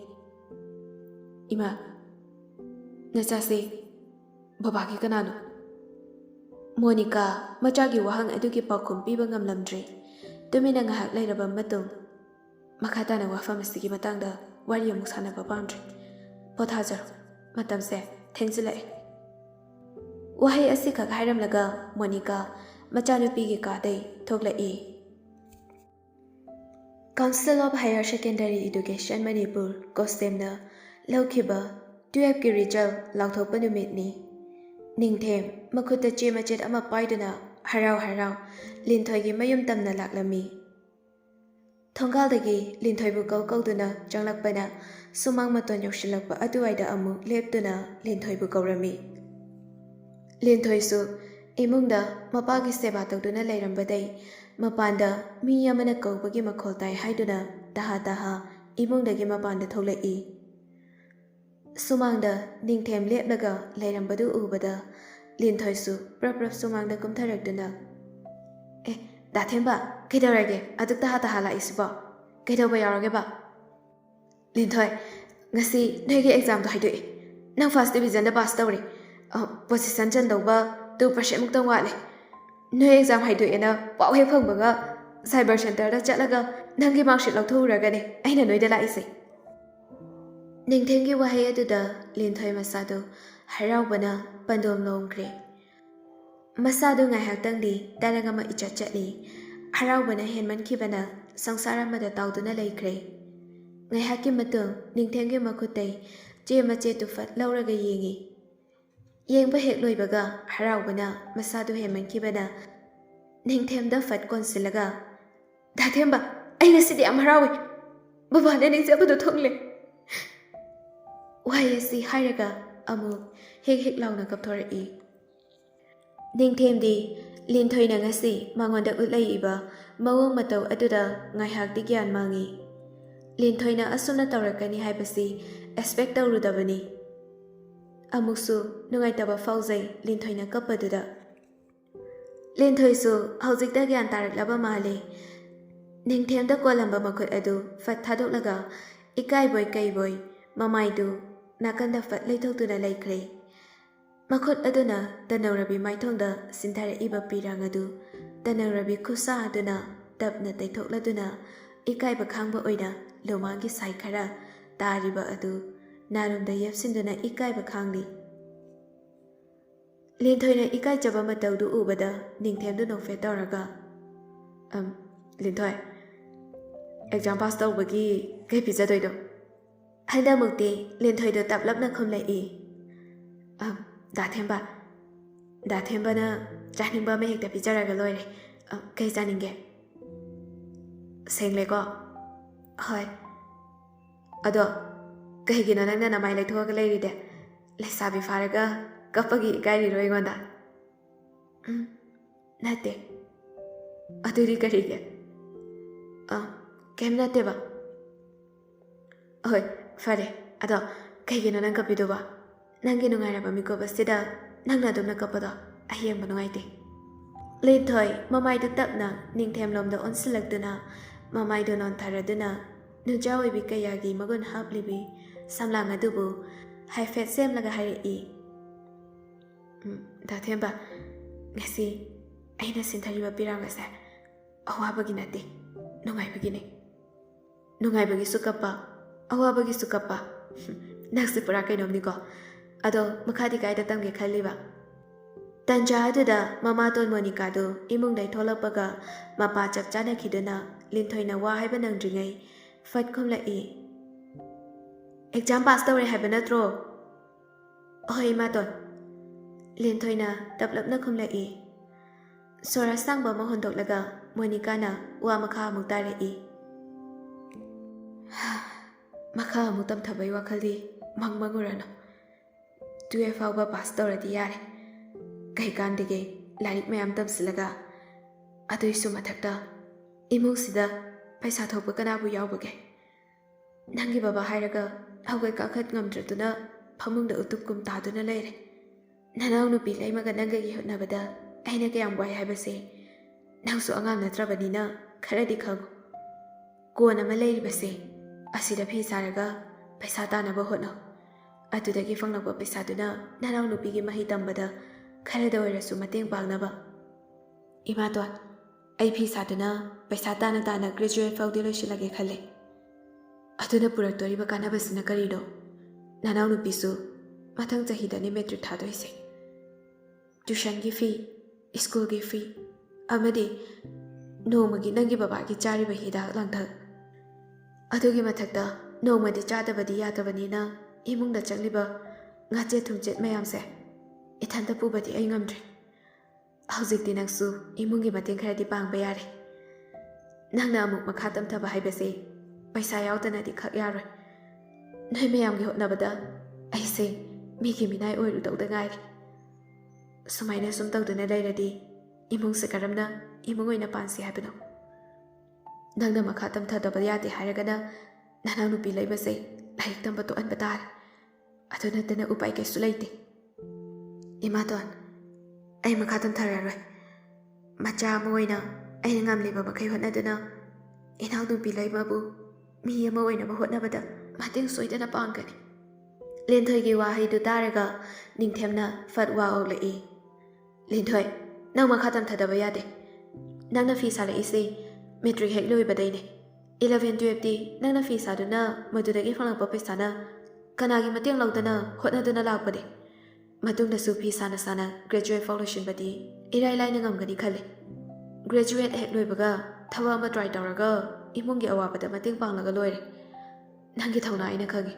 ꯏꯃꯥ, ꯅꯆꯥꯁꯦ ꯕꯕꯥꯒꯤ ꯀꯅꯥꯅꯣ? ꯃꯣꯅꯤꯀꯥ ꯃꯆꯥꯒꯤ ꯋꯥꯍꯪ ꯑꯗꯨꯒꯤ ꯄꯥꯎꯈꯨꯝ ꯄꯤꯕ ꯉꯝꯂꯝꯗ꯭ꯔꯦ. ꯇꯨꯃꯤꯟꯅ ꯉꯥꯏꯍꯥꯛ ꯂꯩꯔꯕ ꯃꯇꯨꯡ ꯃꯈꯥ ꯇꯥꯅ ꯋꯥꯐꯝ ꯑꯁꯤꯒꯤ ꯃꯇꯥꯡꯗ ꯋꯥꯔꯤ ꯑꯃꯨꯛ ꯁꯥꯟꯅꯕ ꯄꯥꯝꯗ꯭ꯔꯦ. ꯄꯣꯊꯥꯖꯔꯣ, ꯃꯇꯝꯁꯦ ꯊꯦꯡꯖꯤꯜꯂꯛꯑꯦ. ꯋꯥꯍꯩ ꯑꯁꯤꯈꯛ ꯍꯥꯏꯔꯝꯂꯒ ꯃꯣꯅꯤꯀꯥ ꯃꯆꯥꯅꯨꯄꯤꯒꯤ ꯀꯥꯗꯩ ꯊꯣꯛꯂꯛꯏ. Council of higher secondary education Manipur ꯀꯣꯁꯇꯦꯝꯅ ꯂꯧꯈꯤꯕ 12ꯀꯤ ꯔꯤꯖꯜ ꯂꯥꯎꯊꯣꯛꯄ ꯅꯨꯃꯤꯠꯅꯤ. ꯅꯤꯡꯊꯦꯝ ꯃꯈꯨꯠꯇ ꯆꯦ ꯃꯆꯦꯠ ꯑꯃ ꯄꯥꯏꯗꯨꯅ ꯍꯔꯥꯎ ꯍꯔꯥꯎ ꯂꯤꯟꯊꯣꯏꯒꯤ ꯃꯌꯨꯝ ꯇꯝꯅ ꯂꯥꯛꯂꯝꯃꯤ. ꯊꯣꯡꯒꯥꯜꯗꯒꯤ ꯂꯤꯟꯊꯣꯏꯕꯨ ꯀꯧꯗꯨꯅ ꯆꯪꯂꯛꯄꯅ ꯁꯨꯃꯥꯡ ꯃꯇꯣꯟ ꯌꯧꯁꯤꯜꯂꯛꯄ ꯑꯗꯨꯋꯥꯏꯗ ꯑꯃꯨꯛ ꯂꯦꯞꯇꯨꯅ ꯂꯤꯟꯊꯣꯏꯕꯨ ꯀꯧꯔꯝꯃꯤ꯫ ꯂꯤꯟꯊꯣꯏꯁꯨ ꯏꯃꯨꯡꯗ ꯃꯄꯥꯒꯤ ꯁꯦꯕꯥ ꯇꯧꯗꯨꯅ ꯂꯩꯔꯝꯕꯗꯩ ꯃꯄꯥꯟꯗ ꯃꯤ ꯑꯃꯅ ꯀꯧꯕꯒꯤ ꯃꯈꯣꯜ ꯇꯥꯏ ꯍꯥꯏꯗꯨꯅ ꯇꯍꯥ ꯏꯃꯨꯡꯗꯒꯤ ꯃꯄꯥꯟꯗ ꯊꯣꯛꯂꯛꯏ꯫ ꯁꯨꯃꯥꯡꯗ ꯅꯤꯡꯊꯦꯝ ꯂꯦꯞꯂꯒ ꯂꯩꯔꯝꯕꯗꯨ ꯎꯕꯗ ꯂꯤꯟꯊꯣꯏꯁꯨ ꯄ꯭ꯔꯞ ꯁꯨꯃꯥꯡꯗ ꯀꯨꯝꯊꯔꯛꯇꯨꯅ ꯗꯥꯊꯦꯝꯕ ꯀꯩꯗꯧꯔꯒꯦ ꯑꯗꯨꯛ ꯇꯍꯥ ꯂꯥꯛꯏꯁꯤꯕꯣ? ꯀꯩꯗꯧꯕ ꯌꯥꯎꯔꯒꯦꯕ? ꯂꯤꯟꯊꯣꯏ, ꯉꯁꯤ ꯅꯣꯏꯒꯤ ꯑꯦꯛꯖꯥꯝꯗꯣ ꯍꯥꯏꯗꯣꯛꯏ꯫ ꯅꯪ ꯐꯥꯔꯁ ꯗꯤꯕꯤꯖꯟꯗ ꯄꯥꯁ ꯇꯧꯔꯦ꯫ ꯄꯣꯖꯤꯁꯟ ꯆꯟꯗꯧꯕ 2% ꯃꯨꯛꯇꯪ ꯋꯥꯠꯂꯦ꯫ ꯅꯣꯏ ꯑꯦꯛꯖꯥꯝ ꯍꯥꯏꯗꯣꯛꯑꯦꯅ ꯄꯥꯎ ꯍꯦꯛ ꯐꯪꯕꯒ ꯁꯥꯏꯕꯔ ꯁꯦꯟꯇꯔꯗ ꯆꯠꯂꯒ ꯅꯪꯒꯤ ꯃꯥꯔꯛꯁꯤꯠ ꯂꯧꯊꯣꯛꯎꯔꯒꯅꯦ ꯑꯩꯅ ꯅꯣꯏꯗ ꯂꯥꯛꯏꯁꯦ꯫ ꯅꯤꯡꯊꯦꯝꯒꯤ ꯋꯥꯍꯩ ꯑꯗꯨꯗ ꯂꯤꯟꯊꯣꯏ ꯃꯁꯥꯗꯨ ꯍꯔꯥꯎꯕꯅ ꯄꯟꯗꯣꯝ ꯂꯣꯡꯈ꯭ꯔꯦ꯫ ꯃꯁꯥꯗꯨ ꯉꯥꯏꯍꯥꯛꯇꯪꯗꯤ ꯇꯔꯪ ꯑꯃ ꯏꯆꯠ ꯆꯠꯂꯤ꯫ ꯍꯔꯥꯎꯕꯅ ꯍꯦꯟꯃꯟꯈꯤꯕꯅ ꯁꯪꯁꯥꯔ ꯑꯃꯗ ꯇꯥꯎꯗꯨꯅ ꯂꯩꯈ꯭ꯔꯦ꯫ ꯉꯥꯏꯍꯥꯛꯀꯤ ꯃꯇꯨꯡ ꯅꯤꯡꯊꯦꯝꯒꯤ ꯃꯈꯨꯠꯇꯩ ꯆꯦ ꯃꯆꯦꯠꯇꯨ ꯐꯠ ꯂꯧꯔꯒ ꯌꯦꯡꯉꯤ꯫ ꯌꯦꯡꯕ ꯍꯦꯛ ꯂꯣꯏꯕꯒ ꯍꯔꯥꯎꯕꯅ ꯃꯁꯥꯗꯨ ꯍꯦꯟꯃꯟꯈꯤꯕꯅ ꯅꯤꯡꯊꯦꯝꯗ ꯐꯠ ꯀꯣꯟꯁꯤꯜꯂꯒ ꯗꯥꯊꯦꯝꯕ, ꯑꯩ ꯉꯁꯤꯗꯤ ꯌꯥꯝ ꯍꯔꯥꯎꯏ꯫ ꯕꯕꯥꯅ ꯅꯤꯡꯖꯕꯗꯨ ꯊꯨꯡꯂꯦ꯫ ꯋꯥꯍꯩ ꯑꯁꯤ ꯍꯥꯏꯔꯒ ꯑꯃꯨꯛ ꯍꯦꯛ ꯂꯥꯎꯅ ꯀꯞꯊꯣꯔꯛꯏ꯫ ꯅꯤꯡꯊꯦꯝꯗꯤ ꯂꯤꯟꯊꯣꯏꯅ ꯉꯁꯤ ꯃꯉꯣꯟꯗ ꯎꯠꯂꯛꯏꯕ ꯃꯑꯣꯡ ꯃꯇꯧ ꯑꯗꯨꯗ ꯉꯥꯏꯍꯥꯛꯇꯤ ꯒ꯭ꯌꯥꯟ ꯃꯥꯡꯉꯤ꯫ ꯂꯤꯟꯊꯣꯏꯅ ꯑꯁꯨꯝꯅ ꯇꯧꯔꯛꯀꯅꯤ ꯍꯥꯏꯕꯁꯤ ꯑꯦꯛꯁꯄꯦꯛ ꯇꯧꯔꯨꯗꯕꯅꯤ꯫ ꯑꯃꯨꯛꯁꯨ ꯅꯨꯡꯉꯥꯏꯇꯕ ꯐꯥꯎꯖꯩ ꯂꯤꯟꯊꯣꯏꯅ ꯀꯞꯄꯗꯨꯗ꯫ ꯂꯤꯟꯊꯣꯏꯁꯨ ꯍꯧꯖꯤꯛꯇ ꯒ꯭ꯌꯥꯟ ꯇꯥꯔꯛꯂꯕ ꯃꯥꯜꯂꯤ꯫ ꯅꯤꯡꯊꯦꯝꯗ ꯀꯣꯜꯂꯝꯕ ꯃꯈꯨꯠ ꯑꯗꯨ ꯐꯠ ꯊꯥꯗꯣꯛꯂꯒ ꯏꯀꯥꯏꯕꯣꯏ ꯀꯩꯕꯣꯏ ꯃꯃꯥꯏꯗꯨ ꯅꯥꯀꯟꯗ ꯐꯠ ꯂꯩꯊꯣꯛꯇꯨꯅ ꯂꯩꯈ꯭ꯔꯦ꯫ ꯃꯈꯨꯠ ꯑꯗꯨꯅ ꯇꯅꯧꯔꯕꯤ ꯃꯥꯏꯊꯣꯡꯗ ꯁꯤꯟꯊꯔꯛꯏꯕ ꯄꯤꯔꯥꯡ ꯑꯗꯨ ꯇꯅꯧꯔꯕꯤ ꯈꯨꯠꯁꯥ ꯑꯗꯨꯅ ꯇꯞꯅ ꯇꯩꯊꯣꯛꯂꯗꯨꯅ ꯏꯀꯥꯏꯕ ꯈꯥꯡꯕ ꯑꯣꯏꯅ ꯂꯨꯃꯥꯡꯒꯤ ꯁꯥꯏ ꯈꯔ ꯇꯥꯔꯤꯕ ꯑꯗꯨ ꯅꯥꯔꯨꯝꯗ ꯌꯦꯞꯁꯤꯟꯗꯨꯅ ꯏꯀꯥꯏꯕ ꯈꯥꯡꯂꯤ꯫ ꯂꯤꯟꯊꯣꯏꯅ ꯏꯀꯥꯏꯖꯕ ꯃꯇꯧꯗꯨ ꯎꯕꯗ ꯅꯤꯡꯊꯦꯝꯗꯨ ꯅꯣꯛꯐꯦꯠ ꯇꯧꯔꯒ ꯂꯤꯟꯊꯣꯏ, ꯑꯦꯛꯖꯥꯝ ꯄꯥꯁ ꯇꯧꯕꯒꯤ ꯀꯩ ꯄꯤꯖꯗꯣꯏꯅꯣ? ꯍꯟꯗꯛꯃꯨꯛꯇꯤ ꯂꯤꯟꯊꯣꯏꯗꯨ ꯇꯞꯂꯞꯅ ꯈꯨꯝꯂꯛꯏ꯫ ꯗꯥꯊꯦꯝꯕꯅ ꯆꯥꯅꯤꯡꯕ ꯑꯃ ꯍꯦꯛꯇ ꯄꯤꯖꯔꯒ ꯂꯣꯏꯔꯦ꯫ ꯀꯩ ꯆꯥꯅꯤꯡꯒꯦ? ꯁꯦꯡꯂꯦꯀꯣ? ꯍꯣꯏ꯫ ꯑꯗꯣ ꯀꯩꯒꯤꯅꯣ ꯅꯪꯅ ꯅꯃꯥꯏ ꯂꯩꯊꯣꯛꯑꯒ ꯂꯩꯔꯤꯗꯦ? ꯂꯩꯁꯥꯕꯤ ꯐꯥꯔꯒ ꯀꯞꯄꯒꯤ ꯏꯀꯥꯏꯔꯤꯔꯣ ꯑꯩꯉꯣꯟꯗ? ꯅꯠꯇꯦ꯫ ꯑꯗꯨꯗꯤ ꯀꯔꯤꯒꯤ? ꯀꯩꯝ ꯅꯠꯇꯦꯕ꯫ ꯍꯣꯏ, ꯐꯔꯦ꯫ ꯑꯗꯣ ꯀꯩꯒꯤꯅꯣ ꯅꯪ ꯀꯞꯄꯤꯗꯨꯕ? ꯅꯪꯒꯤ ꯅꯨꯡꯉꯥꯏꯔꯕ ꯃꯤꯀꯨꯞ ꯑꯁꯤꯗ ꯅꯪꯅ ꯑꯗꯨꯝꯅ ꯀꯞꯄꯗꯣ ꯑꯩ ꯌꯦꯡꯕ ꯅꯨꯡꯉꯥꯏꯇꯦ꯫ ꯂꯤꯟꯊꯣꯏ ꯃꯃꯥꯏꯗꯨ ꯇꯞꯅ ꯅꯤꯡꯊꯦꯝꯂꯣꯝꯗ ꯑꯣꯟꯁꯤꯜꯂꯛꯇꯨꯅ ꯃꯃꯥꯏꯗꯨ ꯅꯣꯟꯊꯔꯗꯨꯅ ꯅꯨꯡꯖꯥ ꯑꯣꯏꯕꯤ ꯀꯌꯥꯒꯤ ꯃꯒꯨꯟ ꯍꯥꯞꯂꯤꯕꯤ ꯁꯝꯂꯥꯡ ꯑꯗꯨꯕꯨ ꯍꯥꯏꯐꯦꯠ ꯁꯦꯝꯂꯒ ꯍꯥꯏꯔꯛꯏ꯫ ꯗꯥꯊꯦꯝꯕ, ꯉꯁꯤ ꯑꯩꯅ ꯁꯤꯟꯊꯔꯤꯕ ꯄꯤꯔꯥꯡ ꯑꯁꯦ ꯑꯋꯥꯕꯒꯤ ꯅꯠꯇꯦ, ꯅꯨꯡꯉꯥꯏꯕꯒꯤꯅꯤ꯫ ꯅꯨꯡꯉꯥꯏꯕꯒꯤꯁꯨ ꯀꯞꯄ, ꯑꯋꯥꯕꯒꯤꯁꯨ ꯀꯞꯄ꯫ ꯅꯪꯁꯦ ꯄꯨꯔꯥ ꯀꯩꯅꯣꯝꯅꯤꯀꯣ꯫ ꯑꯗꯣ ꯃꯈꯥꯗꯤ ꯀꯥꯏꯗ ꯇꯝꯒꯦ ꯈꯜꯂꯤꯕ? ꯇꯟꯖꯥ ꯑꯗꯨꯗ ꯃꯃꯥꯇꯣꯟ ꯃꯣꯅꯤꯀꯥꯗꯨ ꯏꯃꯨꯡꯗꯩ ꯊꯣꯛꯂꯛꯄꯒ ꯃꯄꯥ ꯆꯞ ꯆꯥꯅꯈꯤꯗꯨꯅ ꯂꯤꯟꯊꯣꯏꯅ ꯋꯥ ꯍꯥꯏꯕ ꯅꯪꯗ꯭ꯔꯤꯉꯩ ꯐꯠ ꯈꯨꯝꯂꯛꯏ꯫ ꯑꯦꯛꯖꯥꯝ ꯄꯥꯁ ꯇꯧꯔꯦ ꯍꯥꯏꯕ ꯅꯠꯇ꯭ꯔꯣ? ꯍꯣꯏ ꯏꯃꯥꯇꯣꯟ꯫ ꯂꯤꯟꯊꯣꯏꯅ ꯇꯞꯂꯞꯅ ꯈꯨꯝꯂꯛꯏ꯫ ꯁꯣꯔ ꯑꯁꯥꯡꯕ ꯑꯃ ꯍꯣꯟꯗꯣꯛꯂꯒ ꯃꯣꯅꯤꯀꯥꯅ ꯋꯥ ꯃꯈꯥ ꯑꯃꯨꯛ ꯇꯥꯔꯛꯏ꯫ ꯃꯈꯥ ꯑꯃꯨꯛ ꯇꯝꯊꯕꯩ ꯋꯥꯈꯜꯗꯤ ꯃꯪꯉꯨꯔꯅꯨ꯫ 12 ꯐꯥꯎꯕ ꯄꯥꯁ ꯇꯧꯔꯗꯤ ꯌꯥꯔꯦ꯫ ꯀꯩꯀꯥꯟꯗꯒꯤ ꯂꯥꯏꯔꯤꯛ ꯃꯌꯥꯝ ꯇꯝꯁꯤꯜꯂꯒ ꯑꯗꯨꯏꯁꯨ ꯃꯊꯛꯇ ꯏꯃꯨꯡꯁꯤꯗ ꯄꯩꯁꯥ ꯊꯣꯛꯄ ꯀꯅꯥꯕꯨ ꯌꯥꯎꯕꯒꯦ? ꯅꯪꯒꯤ ꯕꯕꯥ ꯍꯥꯏꯔꯒ ꯍꯧꯒꯠ ꯀꯥꯈꯠ ꯉꯝꯗ꯭ꯔꯗꯨꯅ ꯐꯃꯨꯡꯗ ꯎꯇꯨꯞꯀꯨꯝ ꯇꯥꯗꯨꯅ ꯂꯩꯔꯦ꯫ ꯅꯅꯥꯎ ꯅꯨꯄꯤ ꯂꯩꯃꯒ ꯅꯪꯒꯒꯤ ꯍꯣꯠꯅꯕꯗ ꯑꯩꯅ ꯀꯌꯥꯝ ꯋꯥꯏ ꯍꯥꯏꯕꯁꯦ ꯅꯪꯁꯨ ꯑꯉꯥꯡ ꯅꯠꯇ꯭ꯔꯕꯅꯤꯅ ꯈꯔꯗꯤ ꯈꯪꯉꯨ꯫ ꯀꯣꯟ ꯑꯃ ꯂꯩꯔꯤꯕꯁꯦ ꯑꯁꯤꯗ ꯐꯤ ꯁꯥꯔꯒ ꯄꯩꯁా ꯇꯥꯅꯕ ꯍꯣꯠꯅꯧ꯫ ꯑꯗꯨꯗꯒꯤ ꯐꯪꯂꯛꯄ ꯄꯩꯁꯥꯗꯨꯅ ꯅꯅꯥꯎ ꯅꯨꯄꯤꯒꯤ ꯃꯍꯩ ꯇꯝꯕꯗ ꯈꯔꯗ ꯑꯣꯏꯔꯁꯨ ꯃꯇꯦꯡ ꯄꯥꯡꯅꯕ꯫ ꯏꯃꯥꯇꯣꯟ, ꯑꯩ ꯐꯤ ꯁꯥꯗꯨꯅ ꯄꯩꯁꯥ ꯇꯥꯅ ꯒ꯭ꯔꯦꯖꯨꯑꯦꯠ ꯐꯥꯎꯗꯤ ꯂꯣꯏꯁꯤꯜꯂꯒꯦ ꯈꯜꯂꯦ꯫ ꯑꯗꯨꯅ ꯄꯨꯔꯛꯇꯣꯔꯤꯕ ꯀꯥꯟꯅꯕꯁꯤꯅ ꯀꯔꯤꯅꯣ? ꯅꯅꯥꯎ ꯅꯨꯄꯤꯁꯨ ꯃꯊꯪ ꯆꯍꯤꯗꯅꯤ ꯃꯦꯇ꯭ꯔꯤꯛ ꯊꯥꯗꯣꯏꯁꯦ꯫ ꯇ꯭ꯌꯨꯁꯟꯒꯤ ꯐꯤ, ꯁ꯭ꯀꯨꯜꯒꯤ ꯐꯤ, ꯑꯃꯗꯤ ꯅꯣꯡꯃꯒꯤ ꯅꯪꯒꯤ ꯕꯕꯥꯒꯤ ꯆꯥꯔꯤꯕ ꯍꯤꯗꯥꯛ ꯂꯥꯡꯊꯛ꯫ ꯑꯗꯨꯒꯤ ꯃꯊꯛꯇ ꯅꯣꯡꯃꯗꯤ ꯆꯥꯗꯕꯗꯤ ꯌꯥꯗꯕꯅꯤꯅ ꯏꯃꯨꯡꯗ ꯆꯪꯂꯤꯕ ꯉꯥꯆꯦꯠ ꯊꯨꯝꯆꯦꯠ ꯃꯌꯥꯝꯁꯦ ꯏꯊꯟꯇ ꯄꯨꯕꯗꯤ ꯑꯩ ꯉꯝꯗ꯭ꯔꯦ꯫ ꯍꯧꯖꯤꯛꯇꯤ ꯅꯪꯁꯨ ꯏꯃꯨꯡꯒꯤ ꯃꯇꯦꯡ ꯈꯔꯗꯤ ꯄꯥꯡꯕ ꯌꯥꯔꯦ꯫ ꯅꯪꯅ ꯑꯃꯨꯛ ꯃꯈꯥ ꯇꯝꯊꯕ ꯍꯥꯏꯕꯁꯤ ꯄꯩꯁꯥ ꯌꯥꯎꯗꯅꯗꯤ ꯈꯛ ꯌꯥꯔꯣꯏ. ꯅꯣꯏ ꯃꯌꯥꯝꯒꯤ ꯍꯣꯠꯅꯕꯗ ꯑꯩꯁꯦ ꯃꯤꯒꯤ ꯃꯤꯅꯥꯏ ꯑꯣꯏꯔꯨꯗꯧꯗ ꯉꯥꯏꯔꯦ. ꯁꯨꯃꯥꯏꯅ ꯁꯨꯝ ꯇꯧꯗꯨꯅ ꯂꯩꯔꯗꯤ ꯏꯃꯨꯡꯁꯦ ꯀꯔꯝꯅ ꯏꯃꯨꯡ ꯑꯣꯏꯅ ꯄꯥꯟꯁꯤ ꯍꯥꯏꯕꯅꯣ? ꯅꯪꯅ ꯃꯈꯥ ꯇꯝꯊꯗꯕ ꯌꯥꯗꯦ ꯍꯥꯏꯔꯒꯅ ꯅꯅꯥꯎ ꯅꯨꯄꯤ ꯂꯩꯕꯁꯦ ꯂꯥꯏꯔꯤꯛ ꯇꯝꯕ ꯇꯣꯛꯍꯟꯕ ꯇꯥꯔꯦ. ꯑꯗꯨ ꯅꯠꯇꯅ ꯎꯄꯥꯏ ꯀꯩꯁꯨ ꯂꯩꯇꯦ. ꯏꯃꯥꯇꯣꯟ, ꯑꯩ ꯃꯈꯥ ꯇꯝꯊꯔꯔꯣꯏ. ꯃꯆꯥ ꯑꯃ ꯑꯣꯏꯅ ꯑꯩꯅ ꯉꯝꯂꯤꯕ ꯃꯈꯩ ꯍꯣꯠꯅꯗꯨꯅ ꯏꯅꯥꯎꯅꯨꯄꯤ ꯂꯩꯃꯕꯨ ꯃꯤ ꯑꯃ ꯑꯣꯏꯅꯕ ꯍꯣꯠꯅꯕꯗ ꯃꯇꯦꯡ ꯁꯣꯏꯗꯅ ꯄꯥꯡꯒꯅꯤ. ꯂꯦꯟꯊꯣꯏꯒꯤ ꯋꯥꯍꯩꯗꯨ ꯇꯥꯔꯒ ꯅꯤꯡꯊꯦꯝꯅ ꯐꯠ ꯋꯥ ꯑꯣꯛꯂꯛꯏ. ꯂꯦꯟꯊꯣꯏ, ꯅꯪ ꯃꯈꯥ ꯇꯝꯊꯗꯕ ꯌꯥꯗꯦ. ꯅꯪꯅ ꯐꯤ ꯁꯥꯔꯛꯏꯁꯤ ꯃꯦꯇ꯭ꯔꯤꯛ ꯍꯦꯛ ꯂꯣꯏꯕꯗꯩꯅꯦ. 11-12ꯗꯤ ꯅꯪꯅ ꯐꯤ ꯁꯥꯗꯨꯅ ꯃꯗꯨꯗꯒꯤ ꯐꯪꯂꯛꯄ ꯄꯩꯁꯥꯅ ꯀꯅꯥꯒꯤ ꯃꯇꯦꯡ ꯂꯧꯗꯅ ꯍꯣꯠꯅꯗꯨꯅ ꯂꯥꯛꯄꯅꯦ. ꯃꯇꯨꯡꯗꯁꯨ ꯐꯤ ꯁꯥꯅ ꯁꯥꯅ ꯒ꯭ꯔꯦꯖꯨꯑꯦꯠ ꯐꯥꯎ ꯂꯣꯏꯁꯤꯟꯕꯗꯤ ꯏꯔꯥꯏ ꯂꯥꯏꯅ ꯉꯝꯒꯅꯤ ꯈꯜꯂꯤ. ꯒ꯭ꯔꯦꯖꯨꯑꯦꯠ ꯍꯦꯛ ꯂꯣꯏꯕꯒ ꯊꯕꯛ ꯑꯃ ꯇ꯭ꯔꯥꯏ ꯇꯧꯔꯒ ꯏꯃꯨꯡꯒꯤ ꯑꯋꯥꯕꯗ ꯃꯇꯦꯡ ꯄꯥꯡꯂꯒ ꯂꯣꯏꯔꯦ. ꯅꯪꯒꯤ ꯊꯧꯅꯥ ꯑꯩꯅ ꯈꯪꯉꯤ.